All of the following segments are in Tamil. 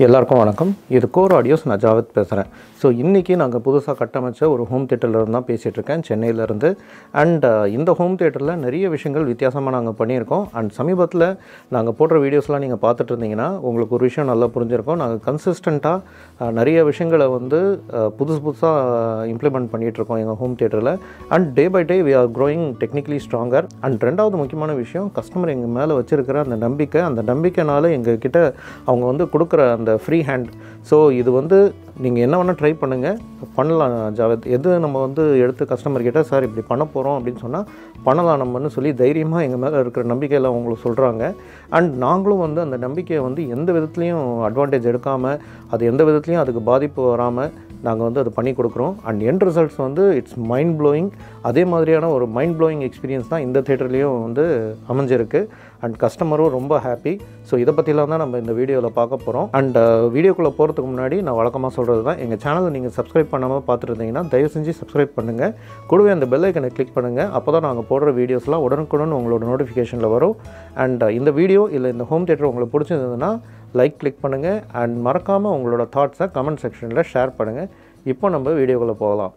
எல்லாருக்கும் வணக்கம். இது கோர் ஆடியோஸ். நான் ஜாவத் பேசுகிறேன். ஸோ இன்றைக்கி நாங்கள் புதுசாக கட்டமைச்ச ஒரு ஹோம் தியேட்டரில் தான் பேசிகிட்ருக்கேன், சென்னையிலேருந்து. அண்ட் இந்த ஹோம் தியேட்டரில் நிறைய விஷயங்கள் வித்தியாசமாக நாங்கள் பண்ணியிருக்கோம். அண்ட் சமீபத்தில் நாங்கள் போடுற வீடியோஸ்லாம் நீங்கள் பார்த்துட்டு இருந்தீங்கன்னா உங்களுக்கு ஒரு விஷயம் நல்லா புரிஞ்சிருக்கும். நாங்கள் கன்சிஸ்டண்ட்டாக நிறைய விஷயங்களை புதுசாக இம்ப்ளிமெண்ட் பண்ணிகிட்ருக்கோம் எங்கள் ஹோம் தியேட்டரில். And day by day we are growing technically stronger. And ரெண்டாவது முக்கியமான விஷயம், கஸ்டமர் எங்கள் மேலே வச்சுருக்கிற அந்த நம்பிக்கைனால எங்கள் கிட்ட அவங்க கொடுக்குற அந்த ஃப்ரீ ஹேண்ட். ஸோ இது நீங்கள் என்ன வேணால் ட்ரை பண்ணலாம் ஜாவத். எது நம்ம எடுத்து கஸ்டமர் கிட்ட சார் இப்படி பண்ண போகிறோம் அப்படின்னு சொன்னால் பண்ணலாம் நம்மன்னு சொல்லி தைரியமாக எங்கள் மேலே இருக்கிற நம்பிக்கையில் அவங்களுக்கு சொல்கிறாங்க. அண்ட் நாங்களும் அந்த நம்பிக்கையை எந்த விதத்துலேயும் அட்வான்டேஜ் எடுக்காமல், அது எந்த விதத்துலேயும் அதுக்கு பாதிப்பு வராமல் நாங்கள் அது பண்ணி கொடுக்குறோம். And end results it's mind blowing. அதே மாதிரியான ஒரு மைண்ட் ப்ளோயிங் எக்ஸ்பீரியன்ஸ் தான் இந்த தேட்டர்லேயும் அமைஞ்சிருக்கு. அண்ட் கஸ்டமரும் ரொம்ப ஹாப்பி. ஸோ இதை பற்றிலாம் தான் நம்ம இந்த வீடியோவில் பார்க்க போகிறோம். அண்ட் வீடியோக்குள்ளே போகிறதுக்கு முன்னாடி நான் வழக்கமாக சொல்கிறது தான், எங்கள் சேனலை நீங்கள் சப்ஸ்கிரைப் பண்ணாமல் பார்த்துட்டு இருந்தீங்கன்னா தயவு செஞ்சு சப்ஸ்கிரைப் பண்ணுங்கள். கூடவே அந்த பெல் ஐக்கனை கிளிக் பண்ணுங்கள். அப்போ தான் நாங்கள் போடுற வீடியோஸ்லாம் உடனுக்குடன் உங்களோட நோட்டிஃபிகேஷனில் வரும். அண்ட் இந்த வீடியோ இல்லை இந்த ஹோம் தியேட்டர் உங்களுக்கு பிடிச்சிருந்ததுன்னா லைக் கிளிக் பண்ணுங்கள். அண்ட் மறக்காமல் உங்களோட தாட்ஸை கமெண்ட் செக்ஷனில் ஷேர் பண்ணுங்கள். இப்போ நம்ம வீடியோக்குள்ளே போகலாம்.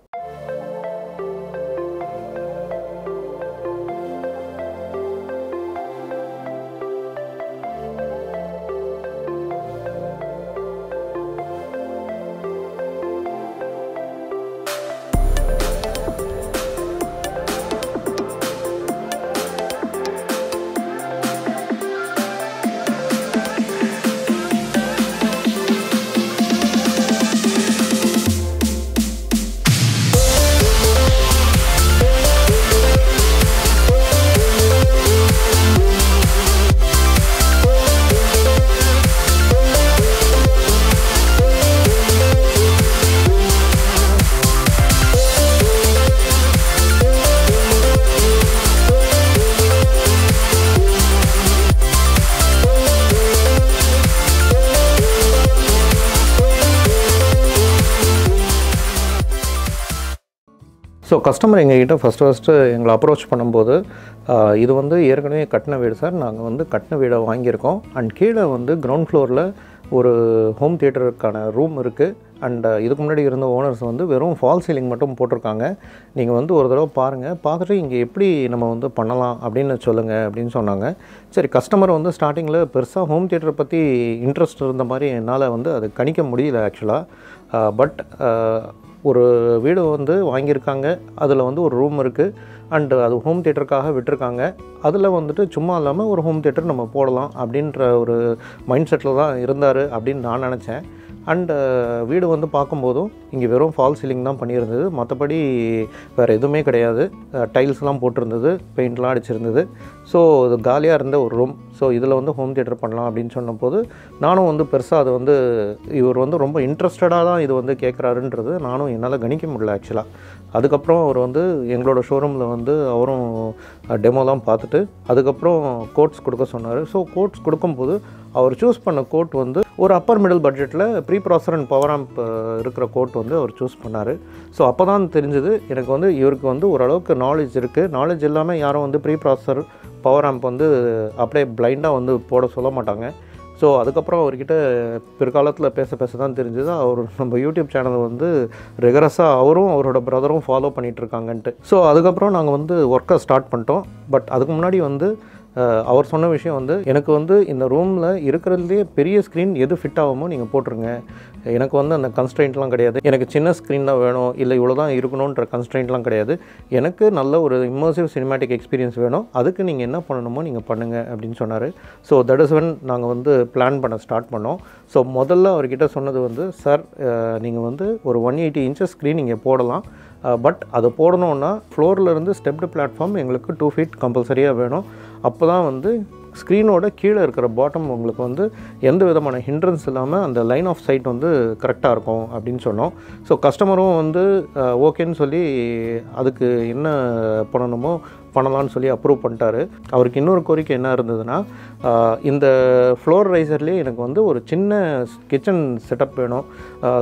ஸோ கஸ்டமர் எங்ககிட்ட ஃபஸ்ட்டு எங்களை அப்ரோச் பண்ணும்போது இது ஏற்கனவே கட்டின வீடு சார், நாங்கள் கட்டின வீடை வாங்கியிருக்கோம். அண்ட் கீழே கிரவுண்ட் ஃப்ளோரில் ஒரு ஹோம் தியேட்டருக்கான ரூம் இருக்குது. அண்ட் இதுக்கு முன்னாடி இருந்த ஓனர்ஸ் வெறும் ஃபால் சீலிங் மட்டும் போட்டிருக்காங்க. நீங்கள் ஒரு தடவை பாருங்கள், பார்த்துட்டு இங்கே எப்படி நம்ம பண்ணலாம் அப்படின்னு சொல்லுங்கள் அப்படின்னு சொன்னாங்க. சரி, கஸ்டமர் ஸ்டார்டிங்கில் பெருசாக ஹோம் தியேட்டரை பற்றி இன்ட்ரெஸ்ட் இருந்த மாதிரி என்னால் அது கணிக்க முடியல ஆக்சுவலாக. பட் ஒரு வீடு வாங்கியிருக்காங்க, அதில் ஒரு ரூம் இருக்குது. அண்டு அது ஹோம் தியேட்டருக்காக விட்டுருக்காங்க. அதில் சும்மா இல்லாமல் ஒரு ஹோம் தியேட்டர் நம்ம போடலாம் அப்படின்ற ஒரு மைண்ட் செட்டில் தான் இருந்தார் அப்படின்னு நான் நினச்சேன். அண்டு வீடு பார்க்கும்போதும் இங்கே வெறும் ஃபால் சீலிங் தான் பண்ணியிருந்தது, மற்றபடி வேறு எதுவுமே கிடையாது. டைல்ஸ்லாம் போட்டிருந்தது, பெயிண்ட்லாம் அடிச்சிருந்தது. ஸோ இது காலியாக இருந்த ஒரு ரூம். ஸோ இதில் ஹோம் தியேட்டர் பண்ணலாம் அப்படின்னு சொன்னபோது நானும் பெருசாக அது இவர் ரொம்ப இன்ட்ரெஸ்டடாக தான் இது கேட்குறாருன்றது நானும் என்னால் கணிக்க முடியல ஆக்சுவலாக. அதுக்கப்புறம் அவர் எங்களோட ஷோரூமில் அவரும் டெமோலாம் பார்த்துட்டு அதுக்கப்புறம் கோட்ஸ் கொடுக்க சொன்னார். ஸோ கோட்ஸ் கொடுக்கும்போது அவர் சூஸ் பண்ண கோட் ஒரு அப்பர் மிடில் பட்ஜெட்டில் ப்ரீ ப்ராசர் அண்ட் பவர் ஆம்ப் இருக்கிற கோட் அவர் சூஸ் பண்ணார். ஸோ அப்போ தான் தெரிஞ்சது எனக்கு இவருக்கு ஓரளவுக்கு நாலேஜ் இருக்குது. நாலேஜ் இல்லாமல் யாரும் ப்ரீ ப்ராசர் பவர் ஆம்ப் அப்படியே பிளைண்டாக போட சொல்ல மாட்டாங்க. ஸோ அதுக்கப்புறம் அவர்கிட்ட பிற்காலத்தில் பேச தான் தெரிஞ்சது அவர் நம்ம யூடியூப் சேனல் ரெகுலராக அவரும் அவரோட பிரதரும் ஃபாலோ பண்ணிகிட்ருக்காங்கன்ட்டு. ஸோ அதுக்கப்புறம் நாங்கள் ஒர்க்கை ஸ்டார்ட் பண்ணிட்டோம். பட் அதுக்கு முன்னாடி அவர் சொன்ன விஷயம் எனக்கு இந்த ரூமில் இருக்கிறதுலே பெரிய ஸ்க்ரீன் எது ஃபிட் ஆகுமோ நீங்கள் போட்டுருங்க. எனக்கு அந்த கன்ஸ்ட்ரெயின்ட்லாம் கிடையாது. எனக்கு சின்ன ஸ்க்ரீன் தான் வேணும், இல்லை இவ்வளோ தான் இருக்கணுன்ற கன்ஸ்ட்ரெயின்ட்லாம் கிடையாது. எனக்கு நல்ல ஒரு இம்மர்சிவ் சினிமேட்டிக் எக்ஸ்பீரியன்ஸ் வேணும். அதுக்கு நீங்கள் என்ன பண்ணணுமோ நீங்கள் பண்ணுங்கள் அப்படின்னு சொன்னார். ஸோ தட் இஸ் வென் நாங்கள் பிளான் பண்ண ஸ்டார்ட் பண்ணோம். ஸோ முதல்ல அவர்கிட்ட சொன்னது சார் நீங்கள் ஒரு 180 இன்ச்சஸ் ஸ்க்ரீன் இங்கே போடலாம். பட் அது போடணுன்னா ஃப்ளோர்லேருந்து ஸ்டெப்டு பிளாட்ஃபார்ம் எங்களுக்கு 2 feet கம்பல்சரியாக வேணும். அப்போ தான் ஸ்க்ரீனோட கீழே இருக்கிற பாட்டம் உங்களுக்கு எந்த விதமான ஹிண்ட்ரன்ஸ் இல்லாமல் அந்த லைன் ஆஃப் சைட் கரெக்டாக இருக்கும் அப்படின்னு சொன்னோம். ஸோ கஸ்டமரும் ஓகேன்னு சொல்லி அதுக்கு என்ன பண்ணணுமோ பண்ணலாம்னு சொல்லி அப்ரூவ் பண்ணிட்டாரு. அவருக்கு இன்னொரு கோரிக்கை என்ன இருந்ததுன்னா, இந்த ஃப்ளோர் ரைசர்லேயே எனக்கு வந்து ஒரு சின்ன கிச்சன் செட்டப் வேணும்.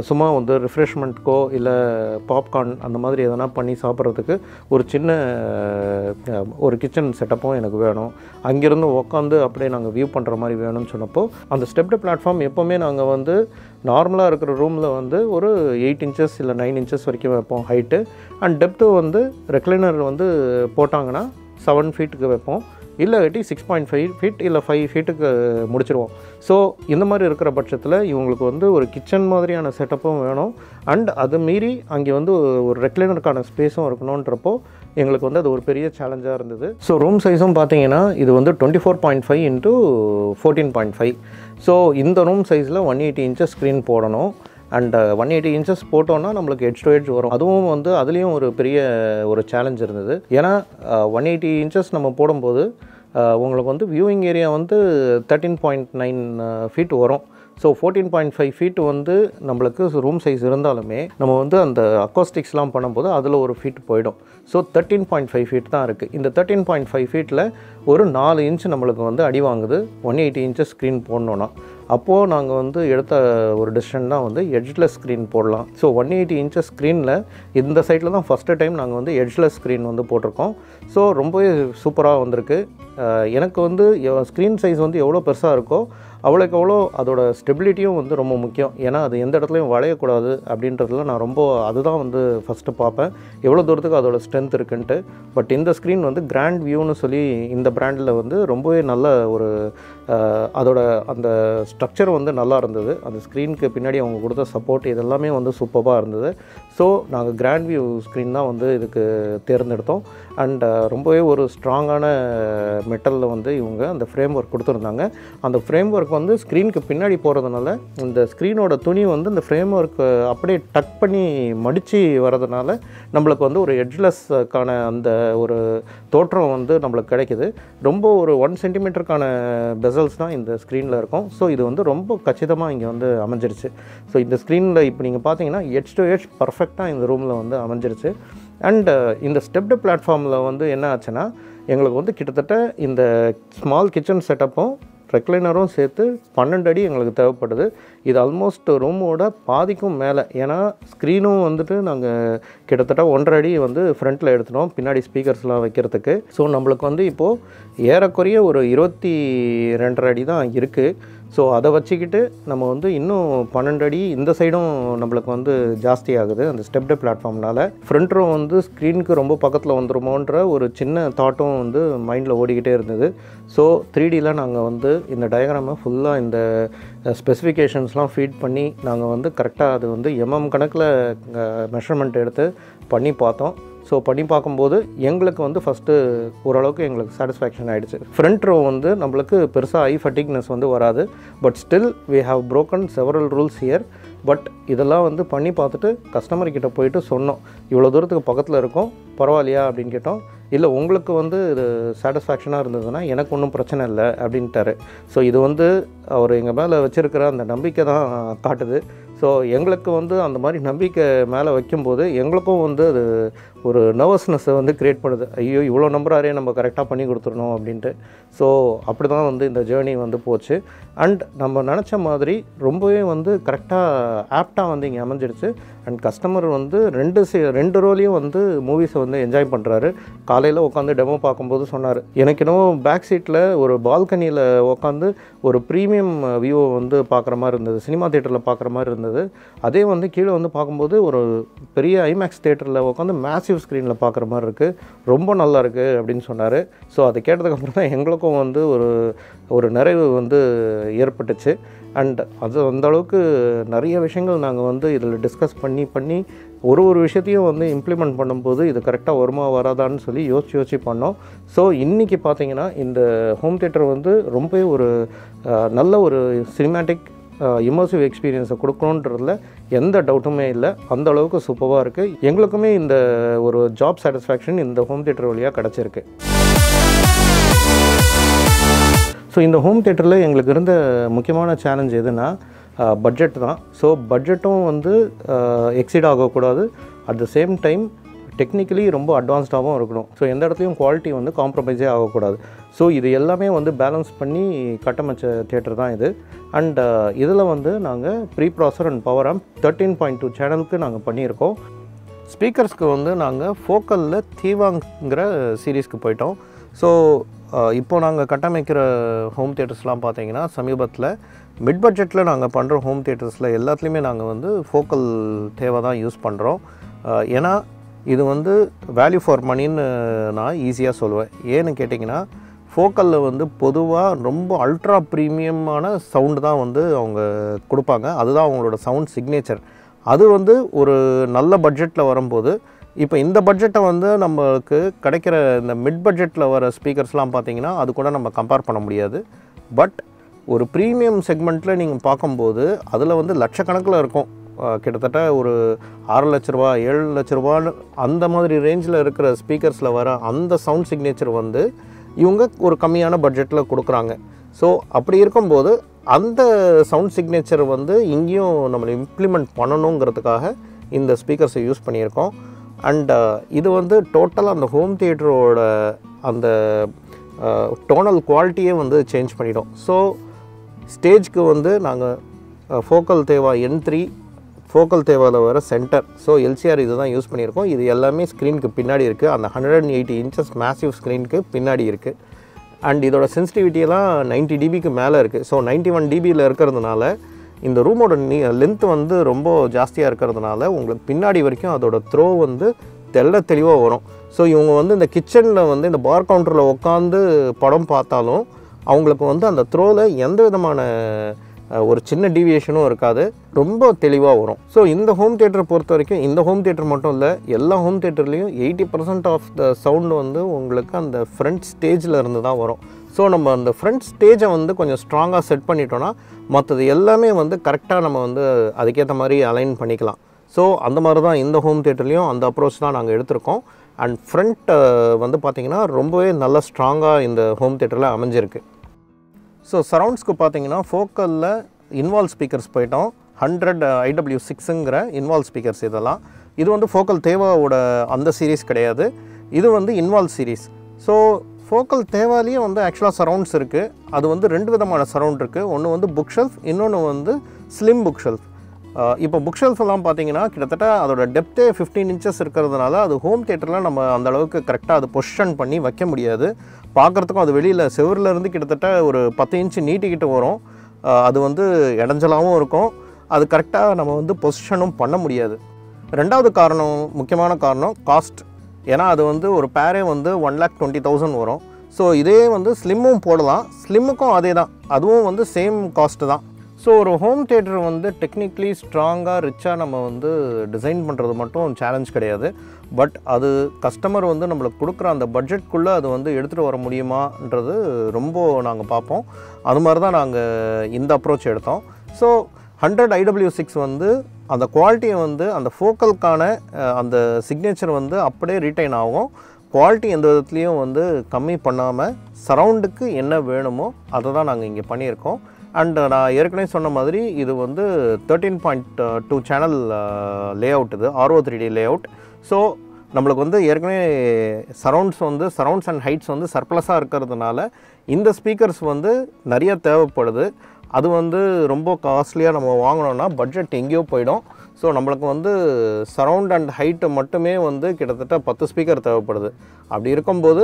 சும்மா வந்து ரிஃப்ரெஷ்மெண்ட்க்கோ இல்லை பாப்கார்ன் அந்த மாதிரி எதனா பண்ணி சாப்பிட்றதுக்கு ஒரு சின்ன ஒரு கிச்சன் செட்டப்பும் எனக்கு வேணும். அங்கேருந்து உட்காந்து அப்படியே நாங்கள் வியூ பண்ணுற மாதிரி வேணும்னு சொன்னப்போ, அந்த ஸ்டெப்டு பிளாட்ஃபார்ம் எப்போவுமே நாங்கள் வந்து நார்மலாக இருக்கிற ரூமில் வந்து ஒரு 8 inches இல்லை 9 inches வரைக்கும் வைப்போம் ஹைட்டு. அண்ட் டெப்த்து வந்து ரெக்லைனர் வந்து போட்டாங்கன்னா 7 feet வைப்போம். இல்லாட்டி 6.5 feet இல்லை 5 feet முடிச்சிருவோம். ஸோ இந்த மாதிரி இருக்கிற பட்சத்தில் இவங்களுக்கு வந்து ஒரு கிச்சன் மாதிரியான செட்டப்பும் வேணும். அண்ட் அது மீறி அங்கே வந்து ஒரு ரெக்லைனருக்கான ஸ்பேஸும் இருக்கணுன்றப்போ எங்களுக்கு வந்து அது ஒரு பெரிய சேலஞ்சாக இருந்தது. ஸோ ரூம் சைஸும் பார்த்தீங்கன்னா இது வந்து 24.5 into 14.5. ஸோ இந்த ரூம் சைஸில் 180 inches ஸ்க்ரீன் போடணும். அண்ட் 180 inches போட்டோன்னா நம்மளுக்கு எட்ஜ் டு எட்ஜ் வரும். அதுவும் வந்து அதுலேயும் ஒரு பெரிய ஒரு சேலஞ்ச் இருந்தது. ஏன்னா 180 inches நம்ம போடும்போது உங்களுக்கு வந்து வியூவிங் ஏரியா வந்து 13.9 feet வரும். ஸோ 14.5 feet வந்து நம்மளுக்கு ரூம் சைஸ் இருந்தாலுமே நம்ம வந்து அந்த அக்காஸ்டிக்ஸ்லாம் பண்ணும்போது அதில் ஒரு ஃபீட் போயிடும். ஸோ 13.5 feet தான் இருக்குது. இந்த 13.5 feetல ஒரு 4 inch நம்மளுக்கு வந்து அடி வாங்குது 180 inches ஸ்க்ரீன் போடணுன்னா. அப்போது நாங்கள் வந்து எடுத்த ஒரு டிசிஷன் தான் வந்து எட்ஜ்லெஸ் ஸ்க்ரீன் போடலாம். ஸோ 180 inches ஸ்க்ரீனில் இந்த சைட்டில் தான் ஃபஸ்ட்டு டைம் நாங்கள் வந்து எட்ஜ்லெஸ் ஸ்க்ரீன் வந்து போட்டிருக்கோம். ஸோ ரொம்பவே சூப்பராக வந்திருக்கு. எனக்கு வந்து ஸ்க்ரீன் சைஸ் வந்து எவ்வளோ பெருசாக இருக்கோ அவ்வளோக்கு அவ்வளோ அதோட ஸ்டெபிலிட்டியும் வந்து ரொம்ப முக்கியம். ஏன்னா அது எந்த இடத்துலையும் வளையக்கூடாது அப்படின்றதுல நான் ரொம்ப அதுதான் வந்து ஃபஸ்ட்டு பார்ப்பேன், எவ்வளோ தூரத்துக்கு அதோட ஸ்ட்ரென்த் இருக்குன்ட்டு. பட் இந்த ஸ்க்ரீன் வந்து கிராண்ட் வியூன்னு சொல்லி இந்த பிராண்டில் வந்து ரொம்பவே நல்ல ஒரு அதோட அந்த ஸ்ட்ரக்சர் வந்து நல்லா இருந்தது. அந்த ஸ்க்ரீனுக்கு பின்னாடி அவங்க கொடுத்த சப்போர்ட் இதெல்லாமே வந்து சூப்பராக இருந்தது. ஸோ நாங்கள் கிராண்ட் வியூ ஸ்க்ரீன் தான் வந்து இதுக்கு தேர்ந்தெடுத்தோம். அண்ட் ரொம்பவே ஒரு ஸ்ட்ராங்கான மெட்டலில் வந்து இவங்க அந்த ஃப்ரேம் ஒர்க் கொடுத்துருந்தாங்க. அந்த ஃப்ரேம் ஒர்க் வந்து ஸ்க்ரீனுக்கு பின்னாடி போகிறதுனால இந்த ஸ்க்ரீனோட துணி வந்து இந்த ஃப்ரேம் ஒர்க் அப்படியே டக் பண்ணி மடித்து வரதுனால நம்மளுக்கு வந்து ஒரு எட்ஜ்லெஸ்க்கான அந்த ஒரு தோற்றம் வந்து நம்மளுக்கு கிடைக்கிது. ரொம்ப ஒரு 1 centimeterக்கான பெசல்ஸ் தான் இந்த ஸ்க்ரீனில் இருக்கும். ஸோ இது வந்து ரொம்ப கச்சிதமாக இங்கே வந்து அமைஞ்சிருச்சு. ஸோ இந்த ஸ்க்ரீனில் இப்போ நீங்கள் பார்த்தீங்கன்னா எட்ஜ் டு எட்ஜ் பர்ஃபெக்டாக இந்த ரூமில் வந்து அமைஞ்சிருச்சு. அண்ட் இந்த ஸ்டெப்டு பிளாட்ஃபார்மில் வந்து என்ன ஆச்சுன்னா எங்களுக்கு வந்து கிட்டத்தட்ட இந்த ஸ்மால் கிச்சன் செட்டப்பும் ரெக்லைனரும் சேர்த்து 12 அடி எங்களுக்கு தேவைப்படுது. இது ஆல்மோஸ்ட் ரூமோட பாதிக்கும் மேலே. ஏன்னா ஸ்க்ரீனும் வந்துட்டு நாங்கள் கிட்டத்தட்ட 1.5 அடி வந்து ஃப்ரண்ட்டில் எடுத்துட்டோம் பின்னாடி ஸ்பீக்கர்ஸ்லாம் வைக்கிறதுக்கு. ஸோ நம்மளுக்கு வந்து இப்போது ஏறக்குறைய ஒரு 22.5 அடி தான் இருக்குது. ஸோ அதை வச்சுக்கிட்டு நம்ம வந்து இன்னும் 12 அடி இந்த சைடும் நம்மளுக்கு வந்து ஜாஸ்தி ஆகுது அந்த ஸ்டெப்டு பிளாட்ஃபார்ம்னால. ஃப்ரண்ட் ரோ வந்து ஸ்க்ரீனுக்கு ரொம்ப பக்கத்தில் வந்துருமோன்ற ஒரு சின்ன தாட்டும் வந்து மைண்டில் ஓடிக்கிட்டே இருந்தது. ஸோ 3Dயில் நாங்கள் வந்து இந்த டயக்ராமை ஃபுல்லாக இந்த ஸ்பெசிஃபிகேஷன்ஸ்லாம் ஃபீட் பண்ணி நாங்கள் வந்து கரெக்டாக அது வந்து கணக்கில் மெஷர்மெண்ட் எடுத்து பண்ணி பார்த்தோம். ஸோ பண்ணி பார்க்கும்போது எங்களுக்கு வந்து ஃபஸ்ட்டு ஓரளவுக்கு எங்களுக்கு சாட்டிஸ்ஃபேக்ஷன் ஆகிடுச்சு. ஃப்ரண்ட் ரோ வந்து நம்மளுக்கு பெருசாக ஐ ஃபட்டிக்னஸ் வந்து வராது. But still we have broken several rules here. But இதெல்லாம் வந்து பண்ணி பார்த்துட்டு கஸ்டமர்கிட்ட போயிட்டு சொன்னோம், இவ்வளோ தூரத்துக்கு பக்கத்தில் இருக்கும் பரவாயில்லையா அப்படின்னு கேட்டோம். இல்லை உங்களுக்கு வந்து இது சாட்டிஸ்ஃபேக்ஷனாக இருந்ததுன்னா எனக்கு ஒன்றும் பிரச்சனை இல்லை அப்படின்ட்டாரு. ஸோ இது வந்து அவர் எங்கள் மேலே வச்சுருக்கிற அந்த நம்பிக்கை தான் காட்டுது. ஸோ எங்களுக்கு வந்து அந்த மாதிரி நம்பிக்கை மேலே வைக்கும்போது எங்களுக்கும் வந்து அது ஒரு நர்வஸ்னஸை வந்து க்ரியேட் பண்ணுது. ஐயோ இவ்வளோ நம்புறாரே நம்ம கரெக்டாக பண்ணி கொடுத்துடணும் அப்படின்ட்டு. ஸோ அப்படி தான் வந்து இந்த ஜேர்னி வந்து போச்சு. அண்ட் நம்ம நினச்ச மாதிரி ரொம்பவே வந்து கரெக்டாக ஆப்டாக வந்து இங்கே அமைஞ்சிடுச்சு. அண்ட் கஸ்டமர் வந்து ரெண்டு ரோலையும் வந்து மூவிஸை வந்து என்ஜாய் பண்ணுறாரு. காலையில் உட்காந்து டெமோ பார்க்கும்போது சொன்னார், எனக்கு என்னவோ பேக் சீட்டில் ஒரு பால்கனியில் உட்காந்து ஒரு ப்ரீமியம் வியூவை வந்து பார்க்குற மாதிரி இருந்தது, சினிமா தேட்டரில் பார்க்குற மாதிரி இருந்தது. அதே வந்து கீழே வந்து பார்க்கும்போது ஒரு பெரிய ஐமேக்ஸ் தேட்டரில் உட்காந்து மேசிவ் ஸ்க்ரீனில் பார்க்குற மாதிரி இருக்குது, ரொம்ப நல்லா இருக்குது அப்படின்னு சொன்னார். ஸோ அதை கேட்டதுக்கப்புறம் தான் எங்களுக்கும் வந்து ஒரு நிறைவு வந்து ஏற்பட்டுச்சு. அண்ட் அது அந்தளவுக்கு நிறைய விஷயங்கள் நாங்கள் வந்து இதில் டிஸ்கஸ் பண்ணி ஒரு விஷயத்தையும் வந்து இம்ப்ளிமெண்ட் பண்ணும்போது இது கரெக்டாக வருமா வராதான்னு சொல்லி யோசிச்சு பண்ணோம். ஸோ இன்றைக்கி பார்த்தீங்கன்னா இந்த ஹோம் தியேட்டர் வந்து ரொம்ப ஒரு நல்ல ஒரு சினிமேட்டிக் இமர்சிவ் எக்ஸ்பீரியன்ஸை கொடுக்கணுன்றதுல எந்த டவுட்டுமே இல்லை. அந்த அளவுக்கு சூப்பராக இருக்குது. எங்களுக்குமே இந்த ஒரு ஜாப் சாட்டிஸ்ஃபேக்ஷன் இந்த ஹோம் தியேட்டர் வழியாக கிடச்சிருக்கு. ஸோ இந்த ஹோம் தியேட்டரில் எங்களுக்கு இருந்த முக்கியமான சேலஞ்ச் எதுனா பட்ஜெட் தான். ஸோ பட்ஜெட்டும் வந்து எக்ஸீட் ஆகக்கூடாது. At the same time technically ரொம்ப அட்வான்ஸ்டாகவும் இருக்கணும். ஸோ எந்த இடத்துலையும் குவாலிட்டி வந்து காம்ப்ரமைஸே ஆகக்கூடாது. ஸோ இது எல்லாமே வந்து பேலன்ஸ் பண்ணி கட்டமைச்ச தியேட்டர் தான் இது. அண்ட் இதில் வந்து நாங்கள் ப்ரீ ப்ராசர் அண்ட் பவர் ஆம்ப் 13.2 சேனலுக்கு நாங்கள் பண்ணியிருக்கோம். ஸ்பீக்கர்ஸ்க்கு வந்து நாங்கள் ஃபோக்கலில் தீவாங்கிற சீரீஸ்க்கு போயிட்டோம். ஸோ இப்போது நாங்கள் கட்டமைக்கிற ஹோம் தியேட்டர்ஸ்லாம் பார்த்தீங்கன்னா சமீபத்தில் மிட் பட்ஜெட்டில் நாங்கள் பண்ணுற ஹோம் தியேட்டர்ஸில் எல்லாத்துலேயுமே நாங்கள் வந்து ஃபோக்கல் தேவை தான் யூஸ் பண்ணுறோம். ஏன்னா இது வந்து வேல்யூ ஃபார் மணின்னு நான் ஈஸியாக சொல்லுவேன். ஏன்னு கேட்டிங்கன்னா ஃபோக்கலில் வந்து பொதுவாக ரொம்ப அல்ட்ரா ப்ரீமியமான சவுண்டு தான் வந்து அவங்க கொடுப்பாங்க. அதுதான் அவங்களோட சவுண்ட் சிக்னேச்சர். அது வந்து ஒரு நல்ல பட்ஜெட்டில் வரும்போது, இப்போ இந்த பட்ஜெட்டை வந்து நம்மளுக்கு கிடைக்கிற இந்த மிட் பட்ஜெட்டில் வர ஸ்பீக்கர்ஸ்லாம் பார்த்திங்கன்னா அது கூட நம்ம கம்பேர் பண்ண முடியாது. பட் ஒரு ப்ரீமியம் செக்மெண்ட்டில் நீங்கள் பார்க்கும்போது அதில் வந்து லட்சக்கணக்கில் இருக்கும். கிட்டத்தட்ட ஒரு 6 லட்ச ரூபா 7 லட்ச ரூபான்னு அந்த மாதிரி ரேஞ்சில் இருக்கிற ஸ்பீக்கர்ஸில் வர அந்த சவுண்ட் சிக்னேச்சர் வந்து இவங்க ஒரு கம்மியான பட்ஜெட்டில் கொடுக்குறாங்க. ஸோ அப்படி இருக்கும்போது அந்த சவுண்ட் சிக்னேச்சர் வந்து இங்கேயும் நம்மளை இம்ப்ளிமெண்ட் பண்ணணுங்கிறதுக்காக இந்த ஸ்பீக்கர்ஸை யூஸ் பண்ணியிருக்கோம். அண்ட் இது வந்து டோட்டலாக அந்த ஹோம் தியேட்டரோட அந்த டோனல் குவாலிட்டியே வந்து சேஞ்ச் பண்ணிட்டோம். ஸோ ஸ்டேஜ்க்கு வந்து நாங்கள் ஃபோக்கல் தேவா N3 ஃபோக்கல் தேவாவில் வர சென்டர், ஸோ எல்சிஆர் இது தான் யூஸ் பண்ணியிருக்கோம். இது எல்லாமே ஸ்க்ரீனுக்கு பின்னாடி இருக்குது. அந்த 180 இன்ச்சஸ் மேசிவ் ஸ்க்ரீனுக்கு பின்னாடி இருக்குது. அண்ட் இதோட சென்சிட்டிவிட்டியெல்லாம் 90 dBக்கு மேலே இருக்குது. ஸோ 91 dBயில் இருக்கிறதுனால இந்த ரூமோட லென்த் வந்து ரொம்ப ஜாஸ்தியாக இருக்கிறதுனால உங்களுக்கு பின்னாடி வரைக்கும் அதோட த்ரோ வந்து தெளிவாக வரும். ஸோ இவங்க வந்து இந்த கிச்சனில் வந்து இந்த பார் கவுண்டரில் உட்காந்து படம் பார்த்தாலும் அவங்களுக்கு வந்து அந்த த்ரோவில் எந்த விதமான ஒரு சின்ன டீவியேஷனும் இருக்காது, ரொம்ப தெளிவாக வரும். ஸோ இந்த ஹோம் தியேட்டரை பொறுத்த வரைக்கும், இந்த ஹோம் தியேட்டர் மட்டும் இல்லை, எல்லா ஹோம் தியேட்டர்லேயும் 80% ஆஃப் த சவுண்டு வந்து உங்களுக்கு அந்த ஃப்ரண்ட் ஸ்டேஜில் இருந்து தான் வரும். ஸோ நம்ம அந்த ஃப்ரண்ட் ஸ்டேஜை வந்து கொஞ்சம் ஸ்ட்ராங்காக செட் பண்ணிட்டோன்னா மற்றது எல்லாமே வந்து கரெக்டாக நம்ம வந்து அதுக்கேற்ற மாதிரி அலைன் பண்ணிக்கலாம். ஸோ அந்த மாதிரி தான் இந்த ஹோம் தியேட்டர்லேயும் அந்த அப்ரோச் தான் நாங்கள் எடுத்திருக்கோம். அண்ட் ஃப்ரண்ட் வந்து பார்த்திங்கன்னா ரொம்பவே நல்ல ஸ்ட்ராங்காக இந்த ஹோம் தியேட்டரில் அமைஞ்சிருக்கு. ஸோ சரவுண்ட்ஸ்க்கு பார்த்தீங்கன்னா ஃபோக்கலில் இன்வால்வ் ஸ்பீக்கர்ஸ் போயிட்டோம். 100 IW6ங்கிற இன்வால்வ் ஸ்பீக்கர்ஸ் இதெல்லாம். இது வந்து ஃபோக்கல் தேவாவோட அந்த சீரீஸ் கிடையாது, இது வந்து இன்வால்வ் சீரீஸ். ஸோ ஃபோக்கல் தேவாலேயே வந்து ஆக்சுவலாக சரவுண்ட்ஸ் இருக்குது. அது வந்து 2 விதமான சரவுண்ட் இருக்குது. ஒன்று வந்து புக் ஷெல்ஃப், இன்னொன்று வந்து ஸ்லிம் புக் ஷெல்ஃப். இப்போ புக் ஷெல்ஃபெல்லாம் பார்த்தீங்கன்னா கிட்டத்தட்ட அதோட டெப்த்தே 15 இன்ச்சஸ் இருக்கிறதுனால அது ஹோம் தியேட்டரில் நம்ம அந்த அளவுக்கு கரெக்டாக அது பொசிஷன் பண்ணி வைக்க முடியாது. பார்க்குறதுக்கும் அது வெளியில் செவரிலேருந்து கிட்டத்தட்ட ஒரு 10 இன்ச்சு நீட்டிக்கிட்டு வரும். அது வந்து இடைஞ்சலாகவும் இருக்கும். அது கரெக்டாக நம்ம வந்து பொசிஷனும் பண்ண முடியாது. ரெண்டாவது காரணம், முக்கியமான காரணம் காஸ்ட். ஏன்னா அது வந்து ஒரு பேரே வந்து 1,20,000 வரும். ஸோ இதே வந்து ஸ்லிம்மும் போடலாம், ஸ்லிம்முக்கும் அதே தான், அதுவும் வந்து சேம் காஸ்ட்டு தான். ஸோ ஒரு ஹோம் தியேட்டர் வந்து டெக்னிக்கலி ஸ்ட்ராங்காக ரிச்சாக நம்ம வந்து டிசைன் பண்ணுறது மட்டும் சேலஞ்ச் கிடையாது. பட் அது கஸ்டமர் வந்து நம்மளுக்கு கொடுக்குற அந்த பட்ஜெட்குள்ளே அது வந்து எடுத்துகிட்டு வர முடியுமான்றது ரொம்ப நாங்கள் பார்ப்போம். அது மாதிரி தான் நாங்கள் இந்த அப்ரோச் எடுத்தோம். ஸோ 100 IW6 வந்து அந்த குவாலிட்டியை வந்து அந்த ஃபோக்கலுக்கான அந்த சிக்னேச்சர் வந்து அப்படியே ரீட்டைன் ஆகும். குவாலிட்டி எந்த விதத்துலேயும் வந்து கம்மி பண்ணாமல் சரவுண்டுக்கு என்ன வேணுமோ அதை தான் நாங்கள் இங்கே பண்ணியிருக்கோம். அண்ட் நான் ஏற்கனவே சொன்ன மாதிரி இது வந்து 13.2 சேனல் லே அவுட், இது RO3D லே அவுட். ஸோ நம்மளுக்கு வந்து ஏற்கனவே சரவுண்ட்ஸ் அண்ட் ஹைட்ஸ் வந்து சர்ப்ளஸாக இருக்கிறதுனால இந்த ஸ்பீக்கர்ஸ் வந்து நிறைய தேவைப்படுது. அது வந்து ரொம்ப காஸ்ட்லியாக நம்ம வாங்கினோன்னா பட்ஜெட் எங்கேயோ போயிடும். ஸோ நம்மளுக்கு வந்து சரவுண்ட் அண்ட் ஹைட்டு மட்டுமே வந்து கிட்டத்தட்ட 10 ஸ்பீக்கர் தேவைப்படுது. அப்படி இருக்கும்போது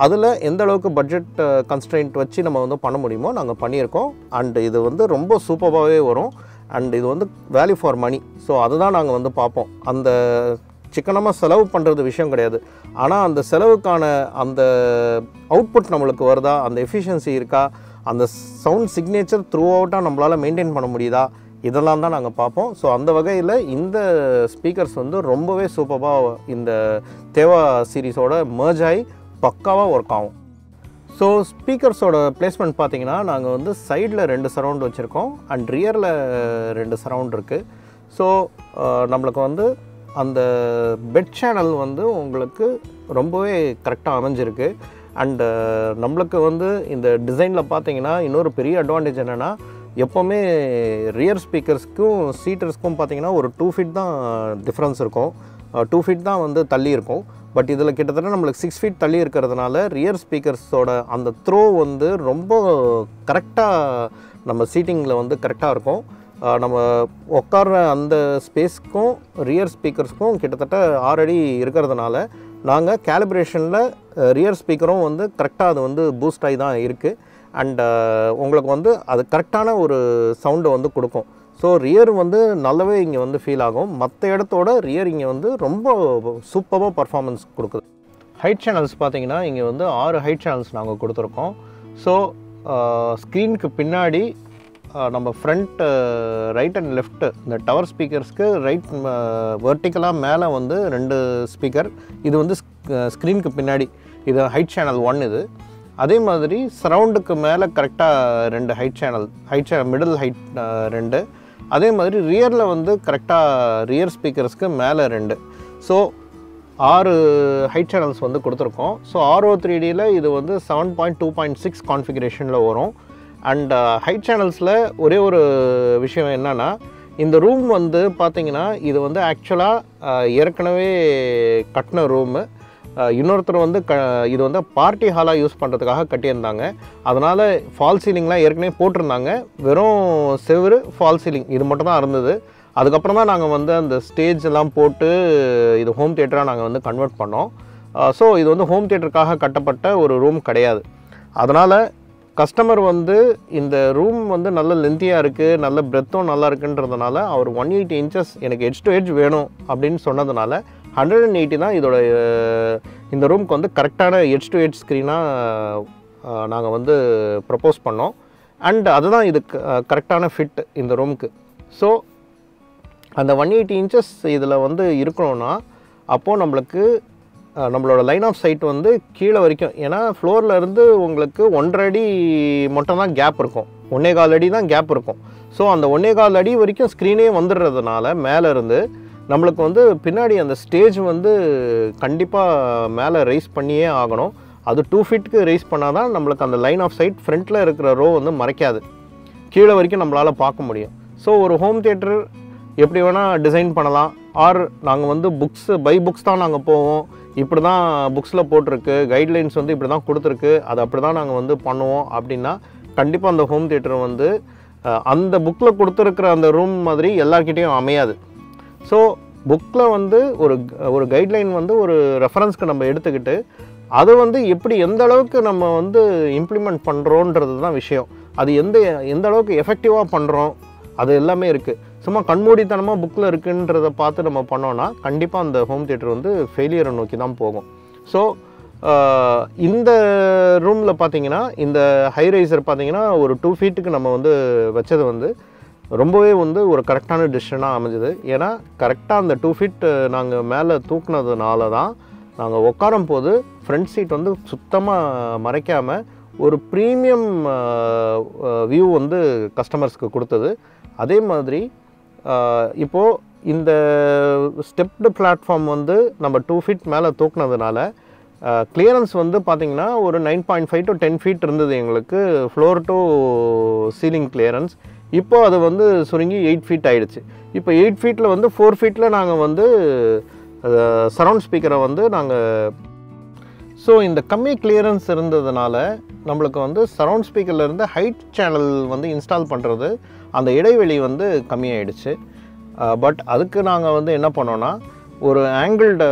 அதில் எந்த அளவுக்கு பட்ஜெட் கன்ஸ்ட்ரெயின்ட் வச்சு நம்ம வந்து பண்ண முடியுமோ நாங்கள் பண்ணியிருக்கோம். அண்ட் இது வந்து ரொம்ப சூப்பராகவே வரும். அண்ட் இது வந்து வேல்யூ ஃபார் மணி. ஸோ அதுதான் நாங்கள் வந்து பார்ப்போம். அந்த சிக்கனமாக செலவு பண்ணுறது விஷயம் கிடையாது, ஆனால் அந்த செலவுக்கான அந்த அவுட்புட் நம்மளுக்கு வருதா, அந்த எஃபிஷியன்சி இருக்கா, அந்த சவுண்ட் சிக்னேச்சர் த்ரூ அவுட்டாக நம்மளால் மெயின்டைன் பண்ண முடியுதா, இதெல்லாம் தான் நாங்கள் பார்ப்போம். ஸோ அந்த வகையில் இந்த ஸ்பீக்கர்ஸ் வந்து ரொம்பவே சூப்பராக இந்த தேவா சீரீஸோட மர்ஜ் ஆகி பக்காவாக ஒர்க் ஆகும். ஸோ ஸ்பீக்கர்ஸோட பிளேஸ்மெண்ட் பார்த்திங்கன்னா நாங்கள் வந்து சைடில் 2 சரவுண்ட் வச்சுருக்கோம் அண்ட் ரியரில் 2 சரவுண்ட் இருக்குது. ஸோ நம்மளுக்கு வந்து அந்த பெட் சேனல் வந்து உங்களுக்கு ரொம்பவே கரெக்டாக அமைஞ்சிருக்கு. அண்டு நம்மளுக்கு வந்து இந்த டிசைனில் பார்த்திங்கன்னா இன்னொரு பெரிய அட்வான்டேஜ் என்னென்னா, எப்போவுமே ரியர் ஸ்பீக்கர்ஸ்க்கும் சீட்டர்ஸ்க்கும் பார்த்திங்கன்னா ஒரு 2 feet தான் டிஃப்ரென்ஸ் இருக்கும். 2 ஃபீட் தான் வந்து தள்ளி இருக்கும். பட் இதில் கிட்டத்தட்ட நம்மளுக்கு 6 ஃபீட் தள்ளி இருக்கிறதுனால ரியர் ஸ்பீக்கர்ஸோட அந்த த்ரோ வந்து ரொம்ப கரெக்டாக நம்ம சீட்டிங்கில் வந்து கரெக்டாக இருக்கும். நம்ம உட்கார்ற அந்த ஸ்பேஸ்க்கும் ரியர் ஸ்பீக்கர்ஸ்க்கும் கிட்டத்தட்ட 6 அடி இருக்கிறதுனால நாங்கள் கேலிப்ரேஷனில் ரியர் ஸ்பீக்கரும் வந்து கரெக்டாக அது வந்து பூஸ்ட் ஆகி தான் இருக்குது. அண்ட் உங்களுக்கு வந்து அது கரெக்டான ஒரு சவுண்டை வந்து கொடுக்கும். ஸோ ரியர் வந்து நல்லாவே இங்கே வந்து ஃபீல் ஆகும். மற்ற இடத்தோட ரியர் இங்கே வந்து ரொம்ப சூப்பராக பர்ஃபார்மன்ஸ் கொடுக்குது. ஹைட் சேனல்ஸ் பார்த்திங்கன்னா இங்கே வந்து 6 ஹைட் சேனல்ஸ் நாங்கள் கொடுத்துருக்கோம். ஸோ ஸ்க்ரீனுக்கு பின்னாடி நம்ம ஃப்ரண்ட் ரைட் அண்ட் லெஃப்ட் இந்த டவர் ஸ்பீக்கர்ஸ்க்கு ரைட் வெர்டிக்கலாக மேலே வந்து 2 ஸ்பீக்கர். இது வந்து ஸ்க்ரீனுக்கு பின்னாடி இது ஹைட் சேனல் 1 இது. அதே மாதிரி சரவுண்டுக்கு மேலே கரெக்டாக 2 ஹைட் சேனல் மிடில் ஹைட் 2. அதே மாதிரி ரியரில் வந்து கரெக்டாக ரியர் ஸ்பீக்கர்ஸ்க்கு மேலே 2. ஸோ 6 ஹைட் சேனல்ஸ் வந்து கொடுத்துருக்கோம். ஸோ RO3Dயில் இது வந்து 7.2.6 கான்ஃபிகரேஷனில் வரும். அண்ட் ஹைட் சேனல்ஸில் ஒரே ஒரு விஷயம் என்னென்னா, இந்த ரூம் வந்து பார்த்திங்கன்னா இது வந்து ஆக்சுவலாக ஏற்கனவே கட்டின ரூமு. இன்னொருத்தர் வந்து இது வந்து பார்ட்டி ஹாலாக யூஸ் பண்ணுறதுக்காக கட்டியிருந்தாங்க. அதனால் ஃபால் சீலிங்லாம் ஏற்கனவே போட்டிருந்தாங்க. வெறும் செவரு ஃபால் சீலிங் இது மட்டும் தான் இருந்தது. அதுக்கப்புறம் தான் நாங்கள் வந்து அந்த ஸ்டேஜ் எல்லாம் போட்டு இது ஹோம் தியேட்டராக நாங்கள் வந்து கன்வெர்ட் பண்ணோம். ஸோ இது வந்து ஹோம் தியேட்டருக்காக கட்டப்பட்ட ஒரு ரூம் கிடையாது. அதனால் கஸ்டமர் வந்து இந்த ரூம் வந்து நல்ல லென்த்தியாக இருக்குது, நல்ல பிரெத்தும் நல்லா இருக்குன்றதுனால அவர் 180 இன்ச்சஸ் எனக்கு எட்ஜ் டு எட்ஜ் வேணும் அப்படின்னு சொன்னதுனால 180 தான் இதோட இந்த ரூமுக்கு வந்து கரெக்டான எட்ஜ் டு எட்ஜ் ஸ்க்ரீனாக நாங்கள் வந்து ப்ரப்போஸ் பண்ணோம். அண்ட் அதுதான் இது கரெக்டான ஃபிட் இந்த ரூமுக்கு. ஸோ அந்த 180 இன்ச்சஸ் இதில் வந்து இருக்கணும்னா அப்போது நம்மளோட லைன் ஆஃப் சைட் வந்து கீழே வரைக்கும், ஏன்னா ஃப்ளோரில் இருந்து உங்களுக்கு 1.5 அடி மட்டும் தான் கேப் இருக்கும், 1.25 அடி தான் கேப் இருக்கும். ஸோ அந்த 1.25 அடி வரைக்கும் ஸ்க்ரீனே வந்துடுறதுனால மேலே இருந்து நம்மளுக்கு வந்து பின்னாடி அந்த ஸ்டேஜ் வந்து கண்டிப்பாக மேலே ரைஸ் பண்ணியே ஆகணும். அது 2 ஃபீட்டுக்கு ரைஸ் பண்ணால் தான் நம்மளுக்கு அந்த லைன் ஆஃப் சைட் ஃப்ரண்ட்டில் இருக்கிற ரோ வந்து மறைக்காது, கீழே வரைக்கும் நம்மளால் பார்க்க முடியும். ஸோ ஒரு ஹோம் தியேட்டர் எப்படி வேணால் டிசைன் பண்ணலாம். ஆர் நாங்கள் வந்து புக்ஸ் தான் நாங்கள் போவோம், இப்படி தான் புக்ஸில் போட்டிருக்கு, கைட்லைன்ஸ் வந்து இப்படி தான் கொடுத்துருக்கு, அது அப்படி தான் நாங்கள் வந்து பண்ணுவோம் அப்படின்னா கண்டிப்பாக அந்த ஹோம் தியேட்டர் வந்து அந்த புக்கில் கொடுத்துருக்கிற அந்த ரூம் மாதிரி எல்லார்கிட்டையும் அமையாது. ஸோ புக்கில் வந்து ஒரு கைட்லைன் வந்து ஒரு ரெஃபரன்ஸ்க்கு நம்ம எடுத்துக்கிட்டு அதை வந்து எந்த அளவுக்கு நம்ம வந்து இம்ப்ளிமெண்ட் பண்ணுறோன்றது தான் விஷயம். அது எந்த அளவுக்கு எஃபெக்டிவாக பண்ணுறோம் அது எல்லாமே இருக்குது. சும்மா கண்மூடித்தனமாக புக்கில் இருக்குன்றதை பார்த்து நம்ம பண்ணோன்னா கண்டிப்பாக அந்த ஹோம் தியேட்டர் வந்து ஃபெயிலியரை நோக்கி தான் போகும். ஸோ இந்த ரூமில் பார்த்தீங்கன்னா இந்த ஹை ரைசர் பார்த்தீங்கன்னா ஒரு 2 ஃபீட்டுக்கு நம்ம வந்து வச்சது வந்து ரொம்பவே வந்து ஒரு கரெக்டான டிசிஷனாக அமைஞ்சது. ஏன்னா கரெக்டாக அந்த 2 ஃபீட் நாங்கள் மேலே தூக்குனதுனால தான் நாங்கள் உட்காரும் போது ஃப்ரண்ட் சீட் வந்து சுத்தமாக மறைக்காமல் ஒரு ப்ரீமியம் வியூ வந்து கஸ்டமர்ஸ்க்கு கொடுத்தது. அதே மாதிரி இப்போது இந்த ஸ்டெப்டு பிளாட்ஃபார்ம் வந்து நம்ம 2 ஃபீட் மேலே தூக்குனதுனால கிளியரன்ஸ் வந்து பார்த்திங்கன்னா ஒரு 9.5 to 10 ஃபீட் இருந்தது எங்களுக்கு ஃப்ளோர் டு சீலிங் கிளியரன்ஸ். இப்போ அது வந்து சுருங்கி 8 ஃபீட் ஆகிடுச்சு. இப்போ 8 ஃபீட்டில் வந்து 4 ஃபீட்டில் நாங்கள் வந்து சரவுண்ட் ஸ்பீக்கரை வந்து ஸோ இந்த கம்மி கிளியரன்ஸ் இருந்ததுனால நம்மளுக்கு வந்து சரவுண்ட் ஸ்பீக்கர்லேருந்து ஹைட் சேனல் வந்து இன்ஸ்டால் பண்ணுறது அந்த இடைவெளி வந்து கம்மியாயிடுச்சு. பட் அதுக்கு நாங்கள் வந்து என்ன பண்ணோன்னா ஒரு ஆங்கிள்டு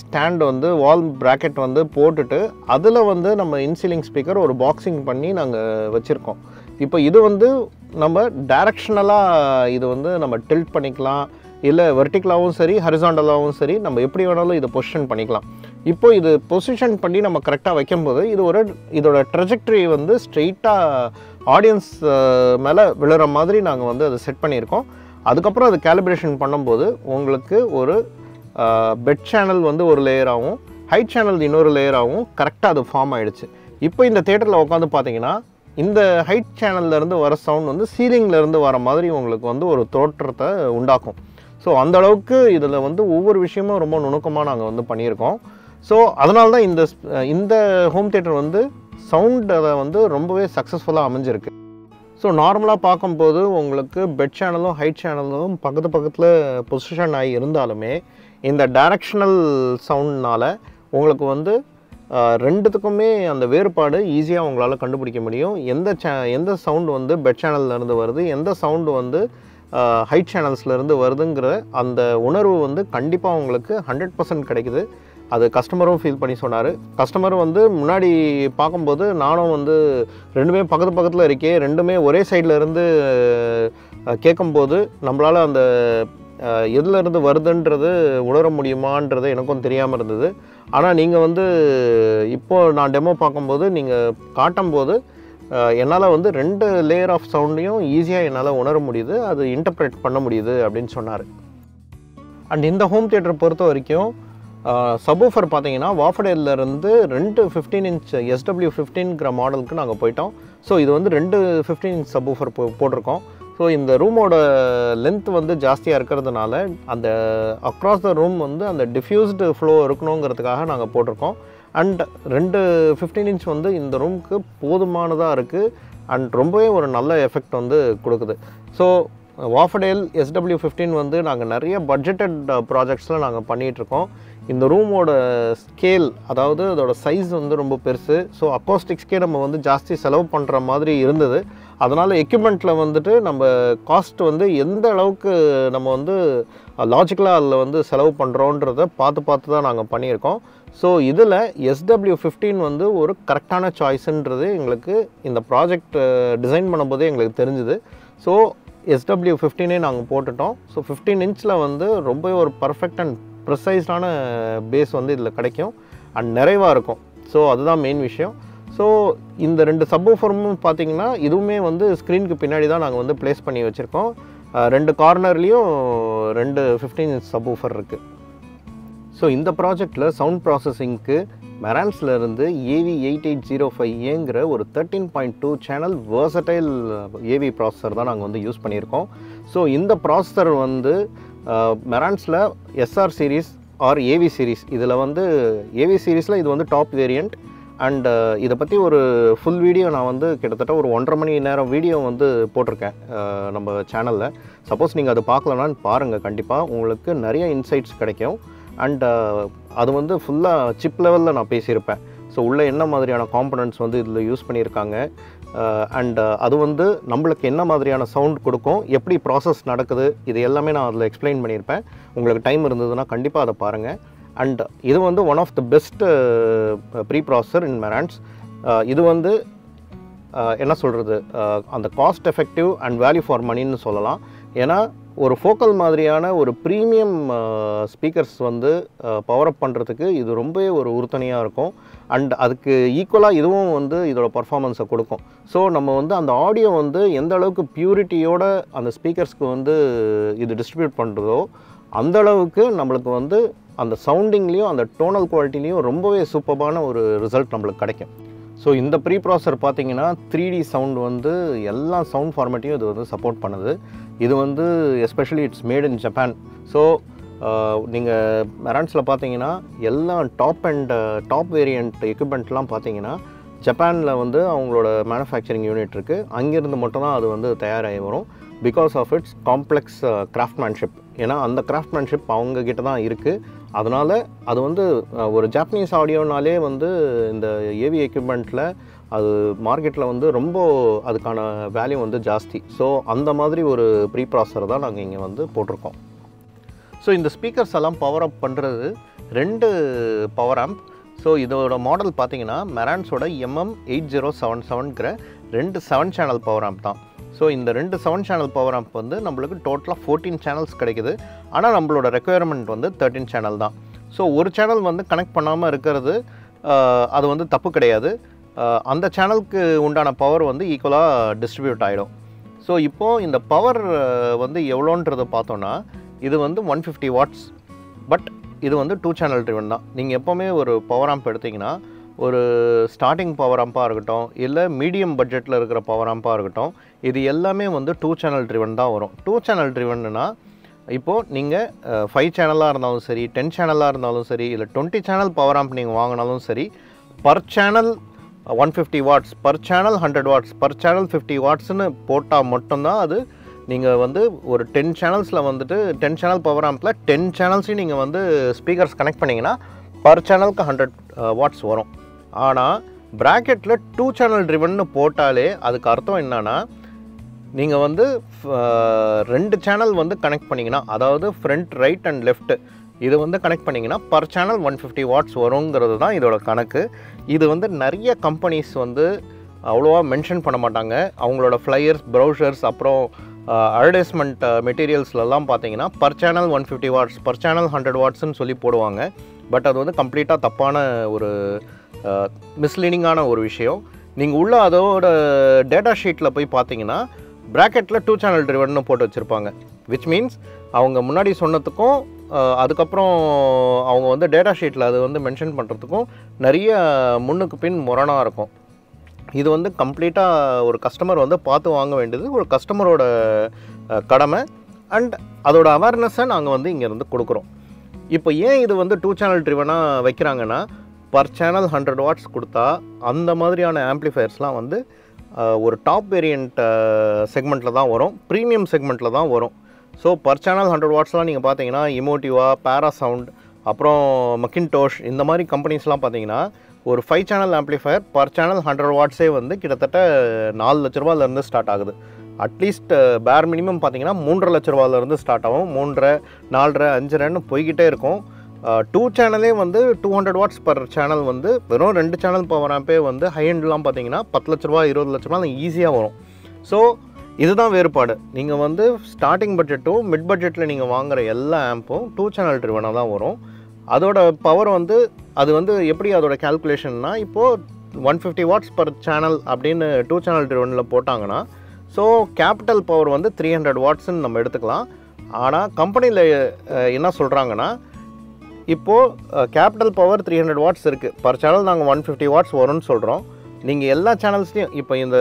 ஸ்டாண்ட் வந்து வால் ப்ராக்கெட் வந்து போட்டுட்டு அதில் வந்து நம்ம இன்சீலிங் ஸ்பீக்கர் ஒரு பாக்ஸிங் பண்ணி நாங்கள் வச்சுருக்கோம். இப்போ இது வந்து நம்ம டைரக்ஷனலாக இது வந்து நம்ம டில்ட் பண்ணிக்கலாம், இல்லை வெர்டிக்கலாகவும் சரி ஹரிசாண்டலாகவும் சரி நம்ம எப்படி வேணாலும் இதை பொசிஷன் பண்ணிக்கலாம். இப்போ இது பொசிஷன் பண்ணி நம்ம கரெக்டாக வைக்கும்போது இதோட ட்ரெஜெக்டரி வந்து ஸ்ட்ரெயிட்டாக ஆடியன்ஸ் மேலே விழுற மாதிரி நாங்கள் வந்து அதை செட் பண்ணியிருக்கோம். அதுக்கப்புறம் அது கேலிப்ரேஷன் பண்ணும்போது உங்களுக்கு ஒரு பெட் சேனல் வந்து ஒரு லேயராகவும் ஹைட் சேனல் இன்னொரு லேயராகவும் கரெக்டாக அது ஃபார்ம் ஆகிடுச்சு. இப்போ இந்த தேட்டரில் உட்காந்து பார்த்தீங்கன்னா இந்த ஹைட் சேனல்லேருந்து வர சவுண்ட் வந்து சீலிங்லேருந்து வர மாதிரி உங்களுக்கு வந்து ஒரு தோற்றத்தை உண்டாக்கும். ஸோ அந்தளவுக்கு இதில் வந்து ஒவ்வொரு விஷயமும் ரொம்ப நுணுக்கமாக நாங்கள் வந்து பண்ணியிருக்கோம். ஸோ அதனால தான் இந்த ஹோம் தியேட்டர் வந்து சவுண்டை வந்து ரொம்பவே சக்ஸஸ்ஃபுல்லாக அமைஞ்சிருக்கு. ஸோ நார்மலாக பார்க்கும்போது உங்களுக்கு பெட் சேனலும் ஹைட் சேனலும் பக்கத்தில் பொசிஷன் ஆகி இருந்தாலுமே இந்த டைரக்ஷனல் சவுண்ட்னால் உங்களுக்கு வந்து ரெண்டுத்துக்குமே அந்த வேறுபாடு ஈஸியாக உங்களால் கண்டுபிடிக்க முடியும். எந்த சவுண்டு வந்து பெட் சேனல்லேருந்து வருது, எந்த சவுண்டு வந்து ஹைட் சேனல்ஸ்லேருந்து வருதுங்கிற அந்த உணர்வு வந்து கண்டிப்பாக உங்களுக்கு 100% கிடைக்குது. அது கஸ்டமரும் ஃபீல் பண்ணி சொன்னார். கஸ்டமர் வந்து முன்னாடி பார்க்கும்போது நானும் வந்து ரெண்டுமே பக்கத்தில் இருக்கே, ரெண்டுமே ஒரே சைடில் இருந்து கேட்கும்போது நம்மளால் அந்த எதுலேருந்து வருதுன்றது உணர முடியுமான்றது எனக்கும் தெரியாமல் இருந்தது. ஆனால் நீங்கள் வந்து இப்போது நான் டெமோ பார்க்கும்போது நீங்கள் காட்டும்போது என்னால் வந்து 2 லேயர் ஆஃப் சவுண்டையும் ஈஸியாக என்னால் உணர முடியுது, அது இன்டர்பிரேட் பண்ண முடியுது அப்படின்னு சொன்னார். அண்ட் இந்த ஹோம் தியேட்டரை பொறுத்த வரைக்கும் சப்வூஃபர் பார்த்தீங்கன்னா வாஃபடேலேருந்து 2 15 இன்ச் SW15ங்கிற மாடலுக்கு நாங்கள் போயிட்டோம். ஸோ இது வந்து 2 15 இன்ச் சப்வூஃபர் போட்டிருக்கோம். ஸோ இந்த ரூமோட லென்த் வந்து ஜாஸ்தியாக இருக்கிறதுனால அந்த அக்ராஸ் த ரூம் வந்து அந்த டிஃப்யூஸ்டு ஃப்ளோ இருக்கணுங்கிறதுக்காக நாங்கள் போட்டிருக்கோம். அண்ட் 2 15 இன்ச் வந்து இந்த ரூமுக்கு போதுமானதாக இருக்குது அண்ட் ரொம்பவே ஒரு நல்ல எஃபெக்ட் வந்து கொடுக்குது. ஸோ வாஃபடேல் SW15 வந்து நாங்கள் நிறைய பட்ஜெட்டட் ப்ராஜெக்ட்ஸில் நாங்கள் பண்ணிகிட்ருக்கோம். இந்த ரூமோட ஸ்கேல், அதாவது அதோட சைஸ் வந்து ரொம்ப பெருசு. ஸோ அக்கோஸ்டிக்ஸ்க்கே நம்ம வந்து ஜாஸ்தி செலவு பண்ணுற மாதிரி இருந்தது. அதனால் எக்யூப்மெண்ட்டில் வந்துட்டு நம்ம காஸ்ட் வந்து எந்த அளவுக்கு நம்ம வந்து லாஜிக்கலாக அதில் வந்து செலவு பண்ணுறோன்றதை பார்த்து தான் நாங்கள் பண்ணியிருக்கோம். ஸோ இதில் SW15 வந்து ஒரு கரெக்டான சாய்ஸுன்றது எங்களுக்கு இந்த ப்ராஜெக்ட் டிசைன் பண்ணும்போதே எங்களுக்கு தெரிஞ்சுது. ஸோ SW15 நாங்கள் போட்டுட்டோம். ஸோ 15 இன்ச்சில் வந்து ரொம்ப ஒரு பர்ஃபெக்ட் அண்ட் ப்ரிசைஸ்டான பேஸ் வந்து இதில் கிடைக்கும் அண்ட் நிறைவாக இருக்கும். ஸோ அதுதான் மெயின் விஷயம். ஸோ இந்த 2 சப்வூஃபரும் பார்த்திங்கன்னா இதுவுமே வந்து ஸ்க்ரீனுக்கு பின்னாடி தான் நாங்கள் வந்து ப்ளேஸ் பண்ணி வச்சுருக்கோம். 2 கார்னர்லேயும் 2 15 இன்ச் சப்வூஃபர் இருக்குது. ஸோ இந்த ப்ராஜெக்டில் சவுண்ட் ப்ராசஸிங்க்கு மெரான்ஸ்லேருந்து AV8805Aங்கிற ஒரு 13.2 சேனல் வேர்சடைல் AV ப்ராசஸர் தான் நாங்கள் வந்து யூஸ் பண்ணியிருக்கோம். ஸோ இந்த ப்ராசஸர் வந்து மெரான்ஸில் SR series or AV series, இதில் வந்து AV சீரீஸில் இது வந்து டாப் வேரியண்ட். அண்ட் இதை பற்றி ஒரு ஃபுல் வீடியோ நான் வந்து கிட்டத்தட்ட ஒரு 1.5 மணி நேரம் வீடியோ வந்து போட்டிருக்கேன் நம்ம சேனலில். சப்போஸ் நீங்கள் அது பார்க்கலனான்னு பாருங்கள், கண்டிப்பாக உங்களுக்கு நிறைய இன்சைட்ஸ் கிடைக்கும். அண்ட் அது வந்து ஃபுல்லாக சிப் லெவலில் நான் பேசியிருப்பேன். ஸோ உள்ளே என்ன மாதிரியான காம்பனன்ட்ஸ் வந்து இதில் யூஸ் பண்ணியிருக்காங்க, அண்ட் அது வந்து நம்மளுக்கு என்ன மாதிரியான சவுண்ட் கொடுக்கும், எப்படி ப்ராசஸ் நடக்குது, இது எல்லாமே நான் அதில் எக்ஸ்பிளைன் பண்ணியிருப்பேன். உங்களுக்கு டைம் இருந்ததுன்னா கண்டிப்பாக அதை பாருங்கள். அண்ட் இது வந்து one of the best preprocessor in Marantz. இது வந்து என்ன சொல்கிறது, அந்த cost effective and value for மணின்னு சொல்லலாம். ஏன்னா ஒரு ஃபோக்கல் மாதிரியான ஒரு ப்ரீமியம் ஸ்பீக்கர்ஸ் வந்து பவர் அப் பண்ணுறதுக்கு இது ரொம்பவே ஒரு உறுதுணையாக இருக்கும். அண்ட் அதுக்கு ஈக்குவலாக இதுவும் வந்து இதோட பர்ஃபார்மன்ஸை கொடுக்கும். ஸோ நம்ம வந்து அந்த ஆடியோ வந்து எந்த அளவுக்கு பியூரிட்டியோட அந்த ஸ்பீக்கர்ஸ்க்கு வந்து இது டிஸ்ட்ரிபியூட் பண்ணுறதோ அந்த அளவுக்கு நம்மளுக்கு வந்து அந்த சவுண்டிங்லேயும் அந்த டோனல் குவாலிட்டிலையும் ரொம்பவே சூப்பரான ஒரு ரிசல்ட் நம்மளுக்கு கிடைக்கும். ஸோ இந்த ப்ரீ ப்ராசஸர் பார்த்தீங்கன்னா 3D சவுண்ட் வந்து எல்லா சவுண்ட் ஃபார்மேட்டையும் இது வந்து சப்போர்ட் பண்ணுது. இது வந்து especially it's made in Japan. So நீங்கள் மெரான்ஸில் பார்த்தீங்கன்னா எல்லாம் டாப் வேரியண்ட் எக்யூப்மெண்ட்லாம் பார்த்தீங்கன்னா ஜப்பானில் வந்து அவங்களோட மேனுஃபேக்சரிங் யூனிட் இருக்குது. அங்கேருந்து மட்டும்தான் அது வந்து தயாராகி வரும். Because of its complex craftsmanship. ஏன்னா அந்த கிராஃப்ட்மேன்ஷிப் அவங்கக்கிட்ட தான் இருக்குது. அதனால் அது வந்து ஒரு ஜாப்பனீஸ் ஆடியோனாலே வந்து இந்த ஏவி எக்யூப்மெண்ட்டில் அது மார்க்கெட்டில் வந்து ரொம்ப அதுக்கான வேல்யூ வந்து ஜாஸ்தி. ஸோ அந்த மாதிரி ஒரு ப்ரீ ப்ராசஸர் தான் நாங்கள் இங்கே வந்து போட்டிருக்கோம். ஸோ இந்த ஸ்பீக்கர்ஸ் எல்லாம் பவர் அப் பண்ணுறது 2 பவர் ஆம்ப். ஸோ இதோட மாடல் பார்த்தீங்கன்னா மெரான்ஸோட MM8077ங்கிற 2 7 சேனல் பவர் ஆம்ப் தான். ஸோ இந்த 2 7 சேனல் பவர் ஆம்ப் வந்து நம்மளுக்கு டோட்டலாக 14 சேனல்ஸ் கிடைக்குது. ஆனால் நம்மளோட ரெக்குயர்மெண்ட் வந்து 13 சேனல் தான். ஸோ ஒரு சேனல் வந்து கனெக்ட் பண்ணாமல் இருக்கிறது அது வந்து தப்பு கிடையாது. அந்த சேனலுக்கு உண்டான பவர் வந்து ஈக்குவலாக டிஸ்ட்ரிபியூட் ஆகிடும். ஸோ இப்போது இந்த பவர் வந்து எவ்வளோன்றதை பார்த்தோன்னா இது வந்து 150 வாட்ஸ். பட் இது வந்து 2 சேனல் ட்ரிவன் தான். நீங்கள் எப்போவுமே ஒரு பவர் ஆம்ப் எடுத்திங்கன்னா ஒரு ஸ்டார்டிங் பவர் ஆம்பாக இருக்கட்டும், இல்லை மீடியம் பட்ஜெட்டில் இருக்கிற பவர் ஆம்பாக இருக்கட்டும், இது எல்லாமே வந்து 2 சேனல் ட்ரிவன் தான் வரும். 2 சேனல் ட்ரிவன்னா இப்போது நீங்கள் 5 சேனலாக இருந்தாலும் சரி, 10 சேனலாக இருந்தாலும் சரி, இல்லை 20 சேனல் பவர் ஆம்ப் நீங்கள் வாங்கினாலும் சரி, per channel 150 watts, per channel 100 watts, per channel 50 வாட்ஸ்னு போட்டால் மட்டும்தான் அது நீங்கள் வந்து ஒரு 10 சேனல்ஸில் வந்துட்டு 10 சேனல் பவர் ஆம்பில் 10 சேனல்ஸையும் நீங்கள் வந்து ஸ்பீக்கர்ஸ் கனெக்ட் பண்ணிங்கன்னா பர் சேனலுக்கு 100 வாட்ஸ் வரும். ஆனால் ப்ராக்கெட்டில் 2 சேனல் ட்ரிவன்னு போட்டாலே அதுக்கு அர்த்தம் என்னன்னா, நீங்கள் வந்து 2 சேனல் வந்து கனெக்ட் பண்ணிங்கன்னா, அதாவது ஃப்ரண்ட், ரைட் அண்ட் லெஃப்ட் இது வந்து கனெக்ட் பண்ணிங்கன்னா பர் சேனல் 150 வாட்ஸ் வருங்கிறது தான் இதோட கணக்கு. இது வந்து நிறைய கம்பெனிஸ் வந்து அவ்வளோவா மென்ஷன் பண்ண மாட்டாங்க. அவங்களோட ஃப்ளையர்ஸ், ப்ரௌசர்ஸ், அப்புறம் அட்வர்டைஸ்மெண்ட் மெட்டீரியல்ஸ்லலாம் பார்த்தீங்கன்னா per channel 150 watts, per channel 100 வாட்ஸ்ன்னு சொல்லி போடுவாங்க. பட் அது வந்து கம்ப்ளீட்டாக தப்பான ஒரு மிஸ்லீடிங்கான ஒரு விஷயம். நீங்கள் உள்ள அதோட டேட்டா ஷீட்டில் போய் பார்த்தீங்கன்னா ப்ராக்கெட்டில் 2 சேனல் ட்ரிவன்னு போட்டு வச்சுருப்பாங்க. விச் மீன்ஸ் அவங்க முன்னாடி சொன்னதுக்கும் அதுக்கப்புறம் அவங்க வந்து டேட்டா ஷீட்டில் அது வந்து மென்ஷன் பண்ணுறதுக்கும் நிறைய முன்னுக்கு பின் முரணாக இருக்கும். இது வந்து கம்ப்ளீட்டாக ஒரு கஸ்டமர் வந்து பார்த்து வாங்க வேண்டியது ஒரு கஸ்டமரோட கடமை. அண்ட் அதோட அவேர்னஸை நாங்கள் வந்து இங்கேருந்து கொடுக்குறோம். இப்போ ஏன் இது வந்து 2 சேனல் ட்ரிவனாக வைக்கிறாங்கன்னா, பர் சேனல் 100 வாட்ஸ் கொடுத்தா அந்த மாதிரியான ஆம்ப்ளிஃபயர்ஸ்லாம் வந்து ஒரு டாப் வேரியண்ட் செக்மெண்ட்டில் தான் வரும், ப்ரீமியம் செக்மெண்ட்டில் தான் வரும். ஸோ பர் சேனல் 100 வாட்ஸ்லாம் நீங்கள் பார்த்தீங்கன்னா இமோட்டிவா, பேராசவுண்ட், அப்புறம் மக்கின்டோஷ் இந்த மாதிரி கம்பெனிஸ்லாம் பார்த்தீங்கன்னா ஒரு 5 சேனல் ஆம்ப்ளிஃபயர் பர் சேனல் 100 வாட்ஸே வந்து கிட்டத்தட்ட 4 லட்ச ரூபாயிலேருந்து ஸ்டார்ட் ஆகுது. அட்லீஸ்ட் பேர் மினிமம் பார்த்தீங்கன்னா 3.5 லட்ச ரூபாயிலேருந்து ஸ்டார்ட் ஆகும். 3.5, 4.5, 5.5ன்னு போய்கிட்டே இருக்கும். 2 சேனலே வந்து 200 வாட்ஸ் பர் சேனல் வந்து வெறும் 2 சேனல் பவர் ஆம்பே வந்து ஹை எண்ட்லாம் பார்த்தீங்கன்னா 10 லட்ச ரூபா, 20 லட்ச ரூபா ஈஸியாக வரும். ஸோ இதுதான் வேறுபாடு. நீங்கள் வந்து ஸ்டார்டிங் பட்ஜெட்டும் மிட் பட்ஜெட்டில் நீங்கள் வாங்குகிற எல்லா ஆம்பும் 2 சேனல் ட்ரிவனாக தான் வரும். அதோட பவர் வந்து அது வந்து எப்படி அதோட கேல்குலேஷன்னா, இப்போது 150 வாட்ஸ் பர் சேனல் அப்படின்னு 2 சேனல் ட்ரிவனில் போட்டாங்கன்னா, ஸோ கேபிட்டல் பவர் வந்து 300 வாட்ஸ்ன்னு நம்ம எடுத்துக்கலாம். ஆனால் கம்பெனியில் என்ன சொல்கிறாங்கன்னா, இப்போது கேபிட்டல் பவர் 300 வாட்ஸ் இருக்குது, பர் சேனல் நாங்கள் 150 வாட்ஸ் வரும்னு சொல்கிறோம். நீங்கள் எல்லா சேனல்ஸ்லையும் இப்போ இந்த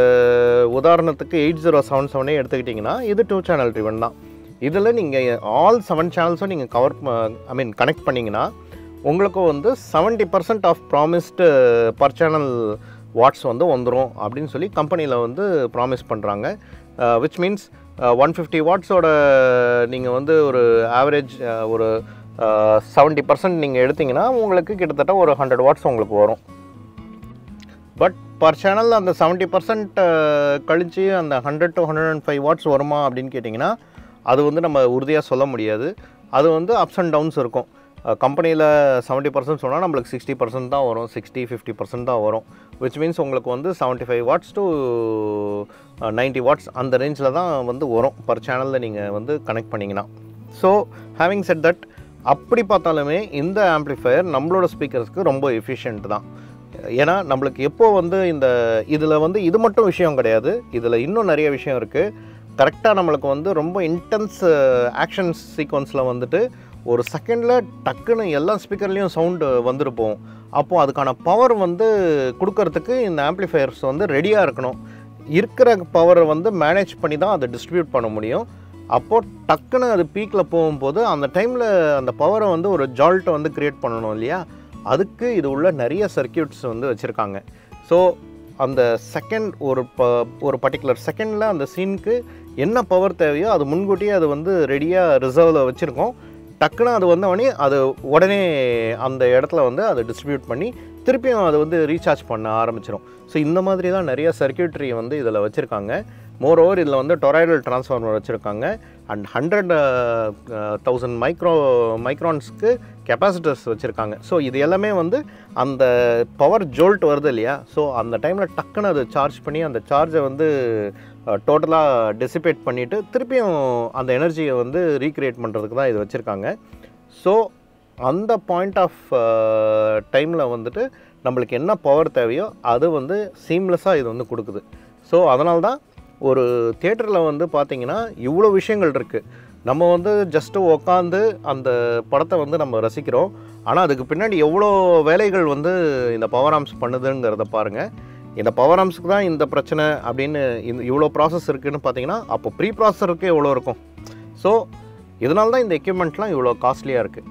உதாரணத்துக்கு 8077 எடுத்துக்கிட்டிங்கன்னா இது 2 சேனல் ட்ரிவன் தான். இதில் நீங்கள் ஆல் 7 சேனல்ஸும் நீங்கள் கனெக்ட் பண்ணிங்கன்னா உங்களுக்கு வந்து 70% of promised per channel watts வந்து வந்துடும் அப்படின்னு சொல்லி கம்பெனியில் வந்து ப்ராமிஸ் பண்ணுறாங்க. விச் மீன்ஸ் 150 வாட்ஸோட நீங்கள் வந்து ஒரு ஆவரேஜ் ஒரு 70% நீங்கள் எடுத்திங்கன்னா உங்களுக்கு கிட்டத்தட்ட ஒரு 100 வாட்ஸ் உங்களுக்கு வரும். பட் பர் சேனல் அந்த 70% கழித்து அந்த 100 to 105 வாட்ஸ் வருமா அப்படின்னு கேட்டிங்கன்னா அது வந்து நம்ம உறுதியாக சொல்ல முடியாது. அது வந்து அப்ஸ் அண்ட் டவுன்ஸ் இருக்கும். கம்பெனியில் 70% சொன்னால் நம்மளுக்கு 60% தான் வரும், 60-50% தான் வரும். விச் மீன்ஸ் உங்களுக்கு வந்து 75 வாட்ஸ் to 90 வாட்ஸ் அந்த ரேஞ்சில் தான் வந்து வரும் பர் சேனலில் நீங்கள் வந்து கனெக்ட் பண்ணிங்கன்னா. ஸோ ஹேவிங் செட் தட், அப்படி பார்த்தாலுமே இந்த ஆம்ப்ளிஃபயர் நம்மளோட ஸ்பீக்கர்ஸ்க்கு ரொம்ப எஃபிஷியன்ட் தான். ஏன்னா நம்மளுக்கு எப்போ வந்து இதில் வந்து இது மட்டும் விஷயம் கிடையாது, இதில் இன்னும் நிறைய விஷயம் இருக்குது. கரெக்டாக நம்மளுக்கு வந்து ரொம்ப இன்டென்ஸ் ஆக்ஷன் சீக்வன்ஸில் வந்துட்டு ஒரு செகண்டில் டக்குன்னு எல்லா ஸ்பீக்கர்லேயும் சவுண்டு வந்துருப்போம். அப்போது அதுக்கான பவர் வந்து கொடுக்கறதுக்கு இந்த ஆம்ப்ளிஃபயர்ஸ் வந்து ரெடியாக இருக்கணும். இருக்கிற பவரை வந்து மேனேஜ் பண்ணி தான் அதை டிஸ்ட்ரிபியூட் பண்ண முடியும். அப்போது டக்குன்னு அது பீக்கில் போகும்போது அந்த டைமில் அந்த பவரை வந்து ஒரு ஜால்ட்டை வந்து க்ரியேட் பண்ணணும் இல்லையா, அதுக்கு இது உள்ள நிறைய சர்க்கியூட்ஸ் வந்து வச்சுருக்காங்க. ஸோ அந்த செகண்ட் ஒரு பர்டிகுலர் செகண்டில் அந்த சீனுக்கு என்ன பவர் தேவையோ அது முன்கூட்டியே அது வந்து ரெடியாக ரிசர்வில் வச்சுருக்கோம். டக்குன்னு அது வந்தவொடனே அது உடனே அந்த இடத்துல வந்து அதை டிஸ்ட்ரிபியூட் பண்ணி திருப்பியும் அது வந்து ரீசார்ஜ் பண்ண ஆரம்பிச்சிடும். ஸோ இந்த மாதிரி தான் நிறைய சர்க்கியூட்ரி வந்து இதில் வச்சுருக்காங்க. மோரோவர் இதில் வந்து டொராய்டல் டிரான்ஸ்ஃபார்மர் வச்சுருக்காங்க. அண்ட் 100,000 மைக்ரான்ஸ்க்கு கெப்பாசிட்டர்ஸ் வச்சுருக்காங்க. ஸோ இது எல்லாமே வந்து அந்த பவர் ஜோல்ட் வருது இல்லையா, ஸோ அந்த டைமில் டக்குன்னு அதை சார்ஜ் பண்ணி அந்த சார்ஜை வந்து டோட்டலாக டெசிபேட் பண்ணிவிட்டு திருப்பியும் அந்த எனர்ஜியை வந்து ரீக்ரியேட் பண்ணுறதுக்கு தான் இது வச்சுருக்காங்க. ஸோ அந்த பாயிண்ட் ஆஃப் டைமில் வந்துட்டு நம்மளுக்கு என்ன பவர் தேவையோ அது வந்து சீம்லெஸ்ஸாக இது வந்து கொடுக்குது. ஸோ அதனால தான் ஒரு தியேட்டரில் வந்து பார்த்திங்கன்னா இவ்வளோ விஷயங்கள் இருக்குது. நம்ம வந்து ஜஸ்ட்டு உக்காந்து அந்த படத்தை வந்து நம்ம ரசிக்கிறோம். ஆனால் அதுக்கு பின்னாடி எவ்வளோ வேலைகள் வந்து இந்த பவர் ஆம்ப்ஸ் பண்ணுதுங்கிறத பாருங்கள். இந்த பவர் ஆம்ப்ஸுக்கு தான் இந்த பிரச்சனை அப்படின்னு இவ்வளோ ப்ராசஸ் இருக்குதுன்னு பார்த்தீங்கன்னா அப்போ ப்ரீ ப்ராசஸருக்கு எவ்வளோ இருக்கும். ஸோ இதனால தான் இந்த எக்யூப்மெண்ட்லாம் இவ்வளோ காஸ்ட்லியாக இருக்குது.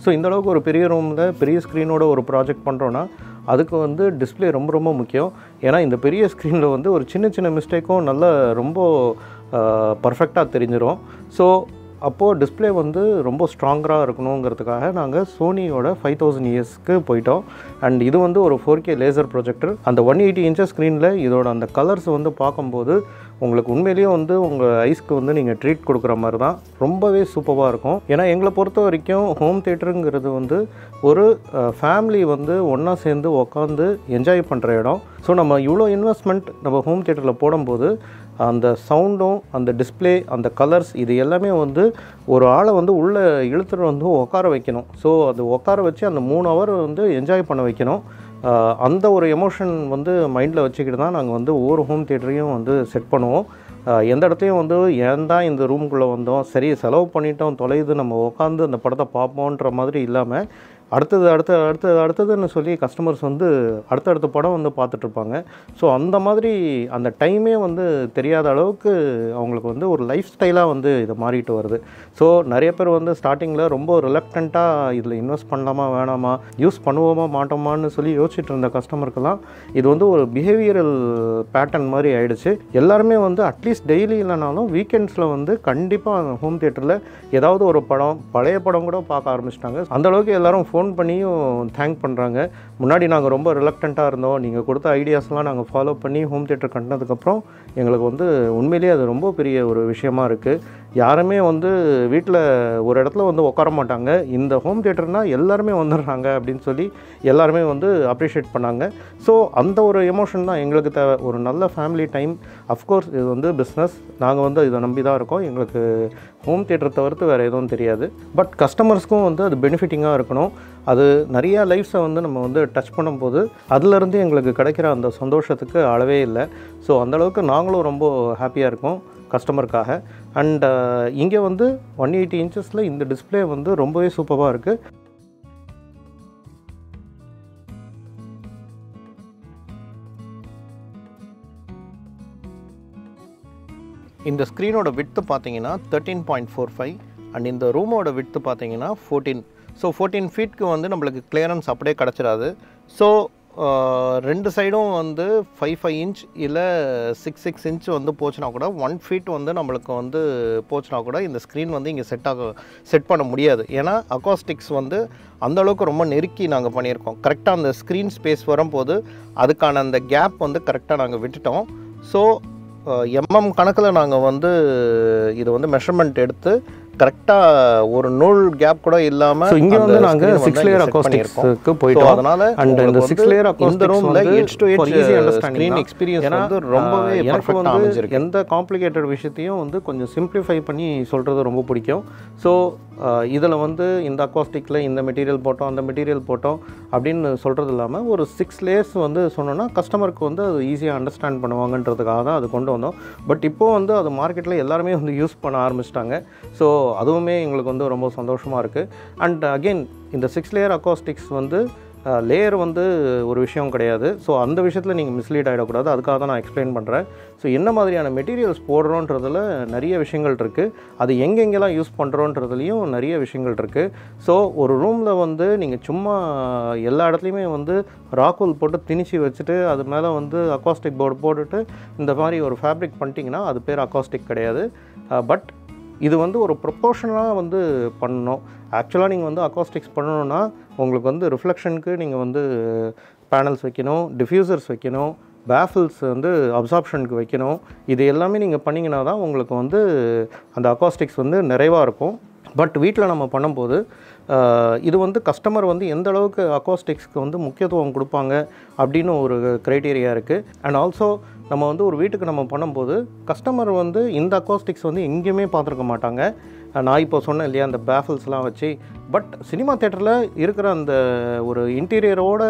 ஸோ இந்தளவுக்கு ஒரு பெரிய ரூமில் பெரிய ஸ்க்ரீனோட ஒரு ப்ராஜெக்ட் பண்ணுறோன்னா அதுக்கு வந்து டிஸ்பிளே ரொம்ப ரொம்ப முக்கியம். ஏன்னா இந்த பெரிய ஸ்க்ரீனில் வந்து ஒரு சின்ன சின்ன மிஸ்டேக்கும் நல்ல ரொம்ப பர்ஃபெக்டாக தெரிஞ்சிடும். ஸோ அப்போது டிஸ்பிளே வந்து ரொம்ப ஸ்ட்ராங்காக இருக்கணுங்கிறதுக்காக நாங்கள் சோனியோட 5000 இயர்ஸ்க்கு போயிட்டோம். அண்ட் இது வந்து ஒரு 4K லேசர் ப்ரொஜெக்டர். அந்த 180 இன்ச்சஸ் ஸ்க்ரீனில் இதோட அந்த கலர்ஸ் வந்து பார்க்கும்போது உங்களுக்கு உண்மையிலேயே வந்து உங்கள் ஐஸ்க்கு வந்து நீங்கள் ட்ரீட் கொடுக்குற மாதிரி தான். ரொம்பவே சூப்பராக இருக்கும். ஏன்னா எங்களை பொறுத்த வரைக்கும் ஹோம் தியேட்டருங்கிறது வந்து ஒரு ஃபேமிலி வந்து ஒன்றா சேர்ந்து உட்காந்து என்ஜாய் பண்ணுற இடம். ஸோ நம்ம இவ்வளோ இன்வெஸ்ட்மெண்ட் நம்ம ஹோம் தியேட்டரில் போடும்போது அந்த சவுண்டும் அந்த டிஸ்பிளே அந்த கலர்ஸ் இது எல்லாமே வந்து ஒரு ஆளை வந்து உள்ளே இழுத்துட்டு வந்து உட்கார வைக்கணும். ஸோ அது உட்கார வச்சு அந்த 3 ஹவர் வந்து என்ஜாய் பண்ண வைக்கணும். அந்த ஒரு எமோஷன் வந்து மைண்டில் வச்சுக்கிட்டு தான் நாங்கள் வந்து ஒவ்வொரு ஹோம் தியேட்டரையும் வந்து செட் பண்ணுவோம். எந்த இடத்துலையும் வந்து ஏன் தான் இந்த ரூம்குள்ளே வந்தோம், சரி செலவு பண்ணிட்டோம் தொலைது நம்ம உட்காந்து அந்த படத்தை பார்ப்போன்ற மாதிரி இல்லாமல் அடுத்ததுன்னு சொல்லி கஸ்டமர்ஸ் வந்து அடுத்தடுத்த படம் வந்து பார்த்துட்ருப்பாங்க. ஸோ அந்த மாதிரி அந்த டைமே வந்து தெரியாத அளவுக்கு அவங்களுக்கு வந்து ஒரு லைஃப் ஸ்டைலாக வந்து இதை மாறிட்டு வருது. ஸோ நிறைய பேர் வந்து ஸ்டார்டிங்கில் ரொம்ப ரிலக்டண்ட்டாக இதில் இன்வெஸ்ட் பண்ணலாமா வேணாமா, யூஸ் பண்ணுவோமா மாட்டோமான்னு சொல்லி யோசிச்சுட்டு இருந்த கஸ்டமருக்கெல்லாம் இது வந்து ஒரு பிஹேவியரல் பேட்டர்ன் மாதிரி ஆகிடுச்சு. எல்லாருமே வந்து அட்லீஸ்ட் டெய்லி இல்லைனாலும் வீக்கெண்ட்ஸில் வந்து கண்டிப்பாக ஹோம் தியேட்டரில் ஏதாவது ஒரு படம் பழைய படம் கூட பார்க்க ஆரம்பிச்சிட்டாங்க. அந்தளவுக்கு எல்லோரும் ஃபோன் பண்ணியும் தேங்க் பண்ணுறாங்க. முன்னாடி நாங்கள் ரொம்ப ரிலக்டண்ட்டாக இருந்தோம், நீங்கள் கொடுத்த ஐடியாஸ்லாம் நாங்கள் ஃபாலோ பண்ணி ஹோம் தியேட்டர் கட்டினதுக்கப்புறம் எங்களுக்கு வந்து உண்மையிலேயே அது ரொம்ப பெரிய ஒரு விஷயமா இருக்குது. யாருமே வந்து வீட்டில் ஒரு இடத்துல வந்து உட்கார மாட்டாங்க, இந்த ஹோம் தியேட்டர்னால் எல்லாருமே வந்துடுறாங்க அப்படின்னு சொல்லி எல்லாருமே வந்து அப்ரிஷியேட் பண்ணாங்க. ஸோ அந்த ஒரு எமோஷன் தான் எங்களுக்கு தேவை. ஒரு நல்ல ஃபேமிலி டைம். அஃப்கோர்ஸ் இது வந்து பிஸ்னஸ், நாங்கள் வந்து இதை நம்பி தான் இருக்கோம். எங்களுக்கு ஹோம் தியேட்டர் தவிர்த்து வேறு எதுவும் தெரியாது. பட் கஸ்டமர்ஸ்க்கும் வந்து அது பெனிஃபிட்டிங்காக இருக்கணும். அது நிறையா லைஃப்ஸை வந்து நம்ம வந்து டச் பண்ணும்போது அதுலேருந்து எங்களுக்கு கிடைக்கிற அந்த சந்தோஷத்துக்கு அளவே இல்லை. ஸோ அந்தளவுக்கு நாங்களும் ரொம்ப ஹாப்பியாக இருக்கோம் கஸ்டமருக்காக. அண்ட் இங்கே வந்து 180 இன்ச்சஸில் இந்த டிஸ்பிளே வந்து ரொம்பவே சூப்பராக இருக்குது. இந்த ஸ்க்ரீனோட விட்த்து பார்த்தீங்கன்னா 13.45 அண்ட் இந்த ரூமோட விட்த்து பார்த்தீங்கன்னா 14. ஸோ 14 ஃபீட்க்கு வந்து நம்மளுக்கு கிளியரன்ஸ் அப்படியே கிடச்சிடாது. ஸோ ரெண்டு சைடும் வந்து 5 இன்ச் இல்லை 6 இன்ச் வந்து போச்சுன்னா கூட 1 ஃபீட் வந்து நம்மளுக்கு வந்து போச்சுன்னா கூட இந்த ஸ்க்ரீன் வந்து இங்கே செட் பண்ண முடியாது. ஏன்னா அக்காஸ்டிக்ஸ் வந்து அந்தளவுக்கு ரொம்ப நெருக்கி நாங்கள் பண்ணியிருக்கோம். கரெக்டாக அந்த ஸ்க்ரீன் ஸ்பேஸ் வரும்போது அதுக்கான அந்த கேப் வந்து கரெக்டாக நாங்கள் விட்டுட்டோம். ஸோ கணக்கில் நாங்கள் வந்து இது வந்து மெஷர்மெண்ட் எடுத்து கரெக்டாக ஒரு நூல் கேப் கூட இல்லாமல் இங்கே வந்து நாங்கள் 6 லேயர் அக்காஸ்டிக்ஸ்க்கு போயிட்டோம். அதனால் இந்த 6 லேயர் அக்காஸ்டிக்ஸ் ரூமில் edge to edge easy understanding experience வந்து ரொம்பவே எனக்கு வந்து எந்த காம்ப்ளிகேட்டட் விஷயத்தையும் வந்து கொஞ்சம் சிம்பிளிஃபை பண்ணி சொல்கிறது ரொம்ப பிடிக்கும். ஸோ இதில் வந்து இந்த அக்காஸ்டிக்கில் இந்த மெட்டீரியல் போட்டோம் அந்த மெட்டீரியல் போட்டோம் அப்படின்னு சொல்கிறது இல்லாமல் ஒரு 6 லேயர்ஸ் வந்து சொன்னோன்னா கஸ்டமருக்கு வந்து அது ஈஸியாக அண்டர்ஸ்டாண்ட் பண்ணுவாங்கன்றதுக்காக தான் அது கொண்டு வந்தோம். பட் இப்போது வந்து அது மார்க்கெட்டில் எல்லாருமே வந்து யூஸ் பண்ண ஆரம்பிச்சிட்டாங்க. ஸோ அதுவுமே எங்களுக்கு வந்து ரொம்ப சந்தோஷமாக இருக்குது. அண்ட் அகெயின் இந்த 6 லேயர் அக்காஸ்டிக்ஸ் வந்து லேயர் வந்து ஒரு விஷயம் கிடையாது. ஸோ அந்த விஷயத்தில் நீங்கள் மிஸ்லீட் ஆகிடக்கூடாது. அதுக்காக தான் நான் எக்ஸ்பிளைன் பண்ணுறேன். ஸோ என்ன மாதிரியான மெட்டீரியல்ஸ் போடுறோன்றதில் நிறைய விஷயங்கள் இருக்குது. அது எங்கெங்கெல்லாம் யூஸ் பண்ணுறோன்றதுலையும் நிறைய விஷயங்கள் இருக்குது. ஸோ ஒரு ரூமில் வந்து நீங்கள் சும்மா எல்லா இடத்துலையுமே வந்து ராக்கூல் போட்டு திணிச்சு வச்சுட்டு அது மேலே வந்து அக்காஸ்டிக் போர்டு போட்டுட்டு இந்த மாதிரி ஒரு ஃபேப்ரிக் பண்ணிட்டீங்கன்னா அது பேர் அக்காஸ்டிக் கிடையாது. பட் இது வந்து ஒரு ப்ரொப்போர்ஷனாக வந்து பண்ணணும். ஆக்சுவலாக நீங்கள் வந்து அக்காஸ்டிக்ஸ் பண்ணணுன்னா உங்களுக்கு வந்து ரிஃப்ளெக்ஷனுக்கு நீங்கள் வந்து பேனல்ஸ் வைக்கணும், டிஃப்யூசர்ஸ் வைக்கணும், பேஃபில்ஸ் வந்து அப்சார்ப்ஷனுக்கு வைக்கணும். இது எல்லாமே நீங்கள் பண்ணிங்கன்னா தான் உங்களுக்கு வந்து அந்த அக்காஸ்டிக்ஸ் வந்து நிறைவாக இருக்கும். பட் வீட்டில் நம்ம பண்ணும்போது இது வந்து கஸ்டமர் வந்து எந்த அளவுக்கு அக்காஸ்டிக்ஸ்க்கு வந்து முக்கியத்துவம் கொடுப்பாங்க அப்படின்னு ஒரு க்ரைட்டீரியா இருக்குது. அண்ட் ஆல்சோ நம்ம வந்து ஒரு வீட்டுக்கு நம்ம பண்ணும்போது கஸ்டமர் வந்து இந்த அக்காஸ்டிக்ஸ் வந்து எங்கேயுமே பார்த்துருக்க மாட்டாங்க. நான் இப்போ சொன்னேன் இல்லையா அந்த பேஃபில்ஸ்லாம் வச்சு. பட் சினிமா தேட்டரில் இருக்கிற அந்த ஒரு இன்டீரியரோட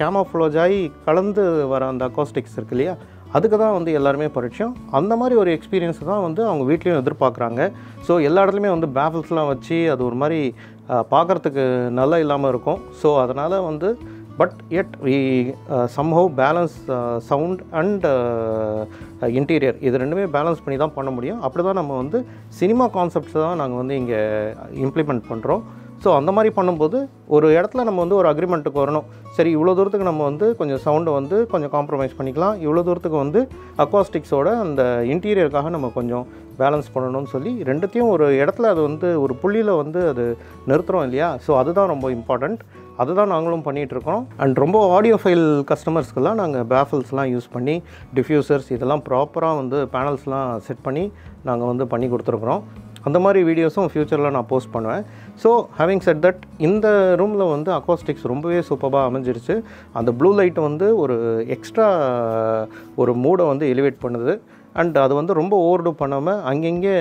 கேமோஃப்ளேஜ் ஆகி கலந்து வர அந்த அக்காஸ்டிக்ஸ் இருக்கு இல்லையா, அதுக்கு தான் வந்து எல்லாருமே பரிச்சயம். அந்த மாதிரி ஒரு எக்ஸ்பீரியன்ஸ் தான் வந்து அவங்க வீட்லேயும் எதிர்பார்க்குறாங்க. ஸோ எல்லா இடத்துலையுமே வந்து பேஃபில்ஸ்லாம் வச்சு அது ஒரு மாதிரி பார்க்குறதுக்கு நல்லா இல்லாமல் இருக்கும். ஸோ அதனால் வந்து but yet we somehow balance sound and interior இது ரெண்டுமே பேலன்ஸ் பண்ணி தான் பண்ண முடியும். அப்படி தான் நம்ம வந்து சினிமா கான்செப்ட்ஸ் தான் நாங்கள் வந்து இங்கே இம்ப்ளிமெண்ட் பண்ணுறோம். ஸோ அந்த மாதிரி பண்ணும்போது ஒரு இடத்துல நம்ம வந்து ஒரு அக்ரிமெண்ட்டுக்கு வரணும். சரி இவ்வளோ தூரத்துக்கு நம்ம வந்து கொஞ்சம் சவுண்டை வந்து கொஞ்சம் காம்ப்ரமைஸ் பண்ணிக்கலாம், இவ்வளோ தூரத்துக்கு வந்து அக்காஸ்டிக்ஸோட அந்த இன்டீரியருக்காக நம்ம கொஞ்சம் பேலன்ஸ் பண்ணணும்னு சொல்லி ரெண்டுத்தையும் ஒரு இடத்துல அது வந்து ஒரு புள்ளியில் வந்து அது நிறுத்துகிறோம் இல்லையா. ஸோ அதுதான் ரொம்ப இம்பார்ட்டண்ட். அதுதான் நாங்களும் பண்ணிகிட்ருக்கோம். அண்ட் ரொம்ப ஆடியோ ஃபைல் கஸ்டமர்ஸ்க்கெல்லாம் நாங்கள் பேஃபில்ஸ்லாம் யூஸ் பண்ணி டிஃப்யூசர்ஸ் இதெல்லாம் ப்ராப்பராக வந்து பேனல்ஸ்லாம் செட் பண்ணி நாங்கள் வந்து பண்ணி கொடுத்துருக்குறோம். அந்த மாதிரி வீடியோஸும் ஃப்யூச்சரில் நான் போஸ்ட் பண்ணுவேன். ஸோ ஹேவிங் செட் தட் இந்த ரூமில் வந்து அக்காஸ்டிக்ஸ் ரொம்பவே சூப்பராக அமைஞ்சிருச்சு. அந்த ப்ளூ லைட் வந்து ஒரு எக்ஸ்ட்ரா ஒரு மூடை வந்து எலிவேட் பண்ணுது. அண்ட் அது வந்து ரொம்ப ஓவர்டு பண்ணாமல் அங்கங்கே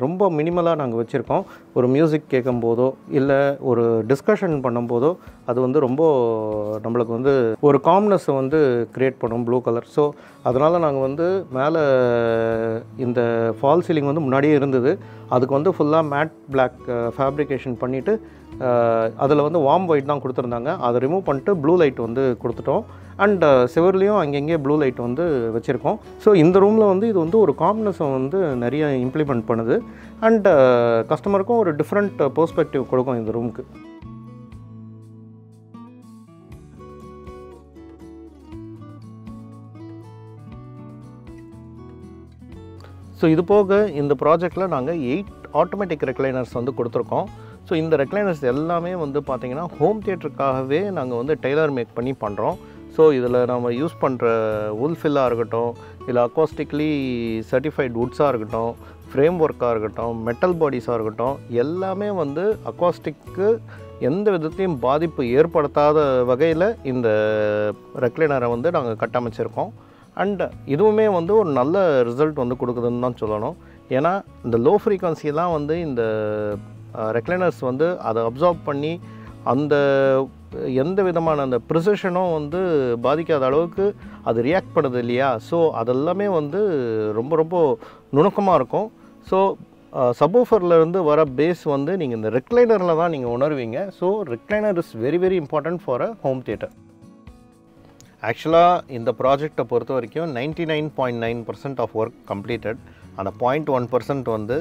ரொம்ப மினிமலாக நாங்கள் வச்சுருக்கோம். ஒரு மியூசிக் கேட்கும்போதோ இல்லை ஒரு டிஸ்கஷன் பண்ணும்போதோ அது வந்து ரொம்ப நம்மளுக்கு வந்து ஒரு காம்னஸை வந்து க்ரியேட் பண்ணும் ப்ளூ கலர். ஸோ அதனால் நாங்கள் வந்து மேலே இந்த ஃபால் சீலிங் வந்து முன்னாடியே இருந்தது. அதுக்கு வந்து ஃபுல்லாக மேட் பிளாக் ஃபேப்ரிகேஷன் பண்ணிவிட்டு அதில் வந்து வார்ம் ஒயிட் தான் கொடுத்துருந்தாங்க. அதை ரிமூவ் பண்ணிட்டு ப்ளூ லைட் வந்து கொடுத்துட்டோம். அண்ட் சிவர்லேயும் அங்கங்கே ப்ளூ லைட் வந்து வச்சுருக்கோம். ஸோ இந்த ரூமில் வந்து இது வந்து ஒரு காம்னஸை வந்து நிறைய இம்ப்ளிமெண்ட் பண்ணுது. அண்ட் கஸ்டமருக்கும் ஒரு டிஃப்ரெண்ட் பெர்ஸ்பெக்டிவ் கொடுக்கும் இந்த ரூமுக்கு. ஸோ இது போக இந்த ப்ராஜெக்டில் நாங்கள் 8 ஆட்டோமேட்டிக் ரெக்லைனர்ஸ் வந்து கொடுத்துருக்கோம். ஸோ இந்த ரெக்லைனர்ஸ் எல்லாமே வந்து பார்த்திங்கன்னா ஹோம் தியேட்டருக்காகவே நாங்கள் வந்து டெய்லர் மேக் பண்ணி பண்ணுறோம். ஸோ இதில் நம்ம யூஸ் பண்ணுற உல்ஃபில்லாக இருக்கட்டும், இல்லை அக்காஸ்டிக்லி சர்டிஃபைட் வுட்ஸாக இருக்கட்டும், ஃப்ரேம் ஒர்க்காக இருக்கட்டும், மெட்டல் பாடிஸாக இருக்கட்டும், எல்லாமே வந்து அக்காஸ்டிக்கு எந்த விதத்தையும் பாதிப்பு ஏற்படுத்தாத வகையில் இந்த ரெக்லைனரை வந்து நாங்கள் கட்டமைச்சிருக்கோம். அண்ட் இதுவுமே வந்து ஒரு நல்ல ரிசல்ட் வந்து கொடுக்குதுன்னு தான் சொல்லணும். ஏன்னா இந்த லோ ஃப்ரீக்வன்சிலாம் வந்து இந்த ரெக்லைனர்ஸ் வந்து அதை அப்சார்ப் பண்ணி அந்த எந்த விதமான அந்த ப்ரிசிஷனும் வந்து பாதிக்காத அளவுக்கு அது ரியாக்ட் பண்ணுது இல்லையா. ஸோ அதெல்லாமே வந்து ரொம்ப ரொம்ப நுணுக்கமாக இருக்கும். ஸோ சப்வூஃபர்லேருந்து வர பேஸ் வந்து நீங்கள் இந்த ரெக்லைனரில் தான் நீங்கள் உணர்வீங்க. So recliner is very very important for a home theatre. ஆக்சுவலாக இந்த ப்ராஜெக்டை பொறுத்த வரைக்கும் 99.9% ஆஃப் ஒர்க் கம்ப்ளீட்டட். அந்த 0.1% வந்து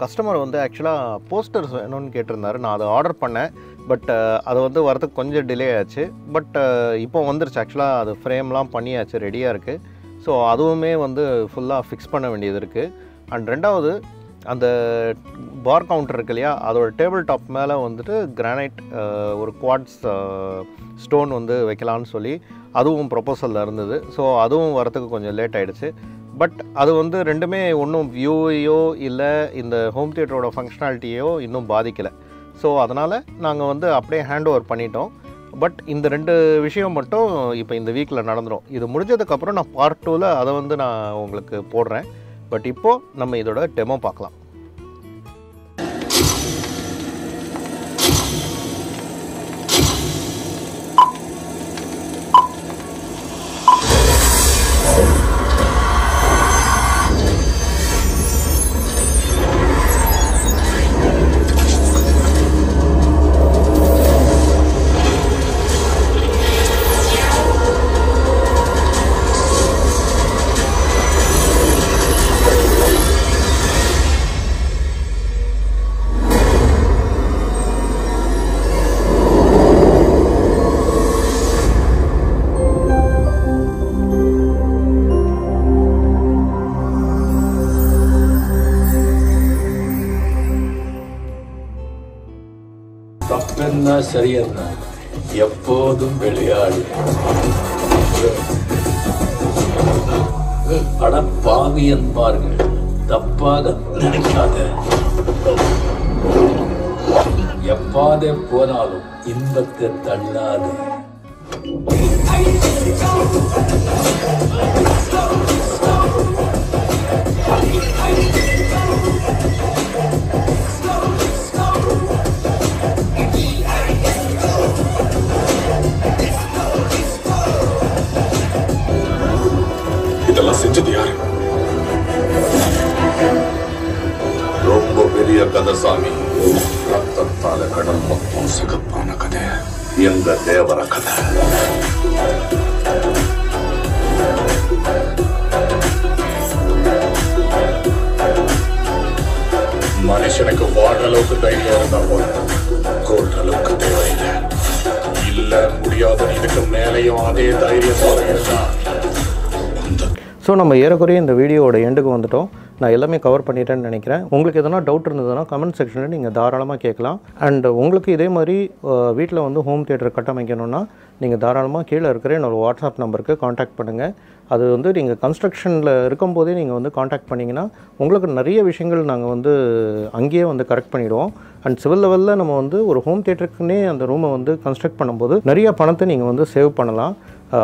கஸ்டமர் வந்து ஆக்சுவலாக போஸ்டர்ஸ் வேணும்னு கேட்டிருந்தாரு. நான் அதை ஆர்டர் பண்ணேன். பட் அது வந்து வரதுக்கு கொஞ்சம் டிலே ஆச்சு. பட் இப்போ வந்துருச்சு. ஆக்சுவலாக அது ஃப்ரேம்லாம் பண்ணியாச்சு, ரெடியாக இருக்குது. ஸோ அதுவுமே வந்து ஃபுல்லாக ஃபிக்ஸ் பண்ண வேண்டியது இருக்குது. அண்ட் ரெண்டாவது அந்த பார் கவுண்டர் இருக்கு இல்லையா, அதோட டேபிள் டாப் மேலே வந்துட்டு கிரானைட் ஒரு குவாட்ஸ் ஸ்டோன் வந்து வைக்கலான்னு சொல்லி அதுவும் ப்ரொபோசலில் இருந்தது. ஸோ அதுவும் வரத்துக்கு கொஞ்சம் லேட் ஆகிடுச்சு. பட் அது வந்து ரெண்டுமே ஒன்றும் வியூவையோ இல்லை இந்த ஹோம் தியேட்டரோட ஃபங்க்ஷனாலிட்டியோ இன்னும் பாதிக்கலை. ஸோ அதனால் நாங்கள் வந்து அப்படியே ஹேண்ட் ஓவர் பண்ணிட்டோம். பட் இந்த 2 விஷயம் மட்டும் இப்போ இந்த வீக்கில் நடந்துடும். இது முடிஞ்சதுக்கப்புறம் நான் பார்ட் 2ல் அதை வந்து நான் உங்களுக்கு போடுறேன். பட் இப்போது நம்ம இதோட டெமோ பார்க்கலாம். தப்பென்ன சரியென்ன எப்போதும் விளையாடு. அட பாவி என்பார்கள், தப்பாக நினைக்காத. எப்பாதே போனாலும் இன்பத்தை தள்ளாது. இதெல்லாம் செஞ்சது யாரு? ரொம்ப பெரிய கதை சாமி. ரத்தத்தால கடல் மொத்தம் சிகப்பான கதை. எங்க தேவர கதை. மனுஷனுக்கு வாழ்ற அளவுக்கு தைரியம் இருந்தா போதும், கொள்ற அளவுக்கு தேவையில்லை. இல்ல முடியாத இதுக்கு மேலேயும் அதே தைரியத்தோட இருந்தா. ஸோ நம்ம ஏறக்குறைய இந்த வீடியோவோட எண்டுக்கு வந்துட்டோம். நான் எல்லாமே கவர் பண்ணிட்டேன்னு நினைக்கிறேன். உங்களுக்கு எதனா டவுட் இருந்ததுன்னா கமெண்ட் செக்ஷனில் நீங்கள் தாராளமாக கேட்கலாம். அண்ட் உங்களுக்கு இதே மாதிரி வீட்டில் வந்து ஹோம் தியேட்டர் கட்டமைக்கணும்னா நீங்கள் தாராளமாக கீழே இருக்கிற என்னோடய வாட்ஸ்அப் நம்பருக்கு காண்டாக்ட் பண்ணுங்கள். அது வந்து நீங்கள் கன்ஸ்ட்ரக்ஷனில் இருக்கும்போதே நீங்கள் வந்து காண்டாக்ட் பண்ணிங்கன்னா உங்களுக்கு நிறைய விஷயங்கள் நாங்கள் வந்து அங்கேயே வந்து கரெக்ட் பண்ணிவிடுவோம். அண்ட் சிவில் லெவலில் நம்ம வந்து ஒரு ஹோம் தியேட்டருக்குன்னே அந்த ரூமை வந்து கன்ஸ்ட்ரக்ட் பண்ணும்போது நிறைய பணத்தை நீங்கள் வந்து சேவ் பண்ணலாம்.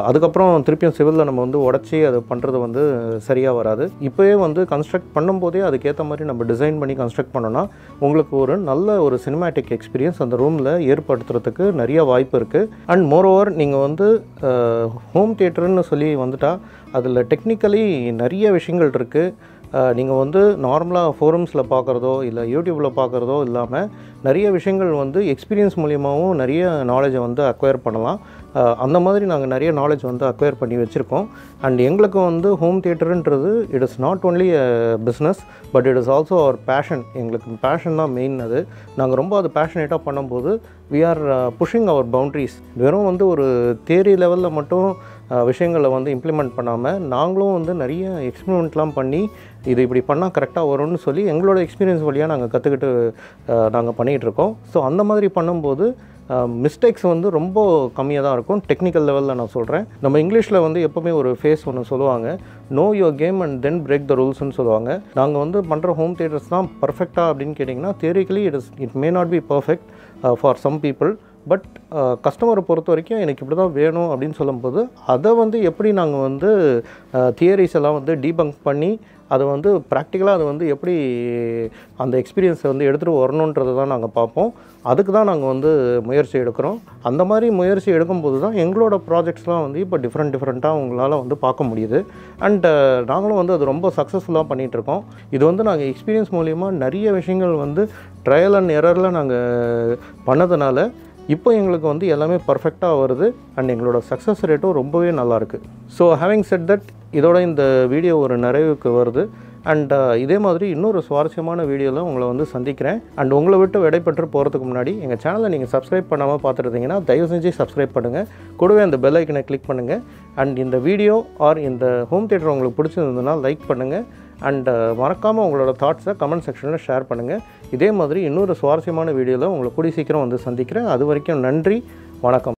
அதுக்கப்புறம் திருப்பியும் சிவிலில் நம்ம வந்து உடச்சி அது பண்ணுறது வந்து சரியாக வராது. இப்போயே வந்து கன்ஸ்ட்ரக்ட் பண்ணும்போதே அதுக்கேற்ற மாதிரி நம்ம டிசைன் பண்ணி கன்ஸ்ட்ரக்ட் பண்ணோன்னா உங்களுக்கு ஒரு நல்ல ஒரு சினிமேட்டிக் எக்ஸ்பீரியன்ஸ் அந்த ரூமில் ஏற்படுத்துறதுக்கு நிறைய வாய்ப்பு இருக்குது. அண்ட் மோரோவர் நீங்கள் வந்து ஹோம் தியேட்டர்னு சொல்லி வந்துட்டால் அதில் டெக்னிக்கலி நிறைய விஷயங்கள் இருக்குது. நீங்கள் வந்து நார்மலாக ஃபோரம்ஸில் பார்க்குறதோ இல்லை யூடியூப்பில் பார்க்குறதோ இல்லாமல் நிறைய விஷயங்கள் வந்து எக்ஸ்பீரியன்ஸ் மூலியமாகவும் நிறைய நாலேஜை வந்து அக்வயர் பண்ணலாம். அந்த மாதிரி நாங்கள் நிறைய நாலேஜ் வந்து அக்வயர் பண்ணி வச்சுருக்கோம். அண்ட் எங்களுக்கு வந்து ஹோம் தியேட்டருன்றது it is not only a business but it is also our passion. எங்களுக்கு பேஷன் தான் மெயின். அது நாங்கள் ரொம்ப அது பேஷனேட்டாக பண்ணும்போது we are pushing our boundaries. வெறும் வந்து ஒரு தியரி லெவலில் மட்டும் விஷயங்களை வந்து இம்ப்ளிமெண்ட் பண்ணாமல் நாங்களும் வந்து நிறைய எக்ஸ்பெரிமெண்ட்லாம் பண்ணி இது இப்படி பண்ணால் கரெக்டாக வரும்னு சொல்லி எங்களோட எக்ஸ்பீரியன்ஸ் வழியாக நாங்கள் கற்றுக்கிட்டு நாங்கள் பண்ணிகிட்ருக்கோம். ஸோ அந்த மாதிரி பண்ணும்போது மிஸ்டேக்ஸ் வந்து ரொம்ப கம்மியாக தான் இருக்கும். டெக்னிக்கல் லெவலில் நான் சொல்கிறேன். நம்ம இங்கிலீஷில் வந்து எப்போவுமே ஒரு ஃபேஸ் ஒன்று சொல்லுவாங்க, know your game and then break the ரூல்ஸ்னு சொல்லுவாங்க. நாங்கள் வந்து பண்ணுற ஹோம் தியேட்டர்ஸ் தான் பர்ஃபெக்டாக அப்படின்னு கேட்டிங்கன்னா theoretically it may not be perfect for some people. But கஸ்டமரை பொறுத்த வரைக்கும் எனக்கு இப்படி தான் வேணும் அப்படின்னு சொல்லும்போது அதை வந்து எப்படி நாங்கள் வந்து தியரிஸ் எல்லாம் வந்து டீபங்க் பண்ணி அதை வந்து ப்ராக்டிக்கலாக அதை வந்து எப்படி அந்த எக்ஸ்பீரியன்ஸை வந்து எடுத்துகிட்டு வரணுன்றதை தான் நாங்கள் பார்ப்போம். அதுக்கு தான் நாங்கள் வந்து முயற்சி எடுக்கிறோம். அந்த மாதிரி முயற்சி எடுக்கும்போது தான் எங்களோட ப்ராஜெக்ட்ஸ்லாம் வந்து இப்போ டிஃப்ரெண்ட்டாக உங்களால் வந்து பார்க்க முடியுது. அண்ட் நாங்களும் வந்து அது ரொம்ப சக்ஸஸ்ஃபுல்லாக பண்ணிகிட்ருக்கோம். இது வந்து நாங்கள் எக்ஸ்பீரியன்ஸ் மூலிமா நிறைய விஷயங்கள் வந்து ட்ரையல் அண்ட் எரரில் நாங்கள் பண்ணதுனால இப்போ எங்களுக்கு வந்து எல்லாமே பர்ஃபெக்டாக வருது. அண்ட் எங்களோட சக்ஸஸ் ரேட்டும் ரொம்பவே நல்லாயிருக்கு. ஸோ ஹேவிங் செட் தட் இதோட இந்த வீடியோ ஒரு நிறைவுக்கு வருது. அண்ட் இதே மாதிரி இன்னொரு சுவாரஸ்யமான வீடியோவில் உங்களை வந்து சந்திக்கிறேன். அண்ட் உங்களை விட்டு விடைபெற்று போகிறதுக்கு முன்னாடி எங்கள் சேனலை நீங்கள் சப்ஸ்கிரைப் பண்ணாமல் பார்த்துருந்தீங்கன்னா தயவு செஞ்சு சப்ஸ்கிரைப் பண்ணுங்கள். கூடவே அந்த பெல் ஐக்கனை கிளிக் பண்ணுங்கள். அண்ட் இந்த வீடியோ ஆர் இந்த ஹோம் தியேட்டர் உங்களுக்கு பிடிச்சிருந்ததுன்னா லைக் பண்ணுங்கள். அண்ட் மறக்காமல் உங்களோட தாட்ஸை கமெண்ட் செக்ஷனில் ஷேர் பண்ணுங்கள். இதே மாதிரி இன்னொரு சுவாரஸ்யமான வீடியோவில் உங்களை கூடிய சீக்கிரம் வந்து சந்திக்கிறேன். அது வரைக்கும் நன்றி, வணக்கம்.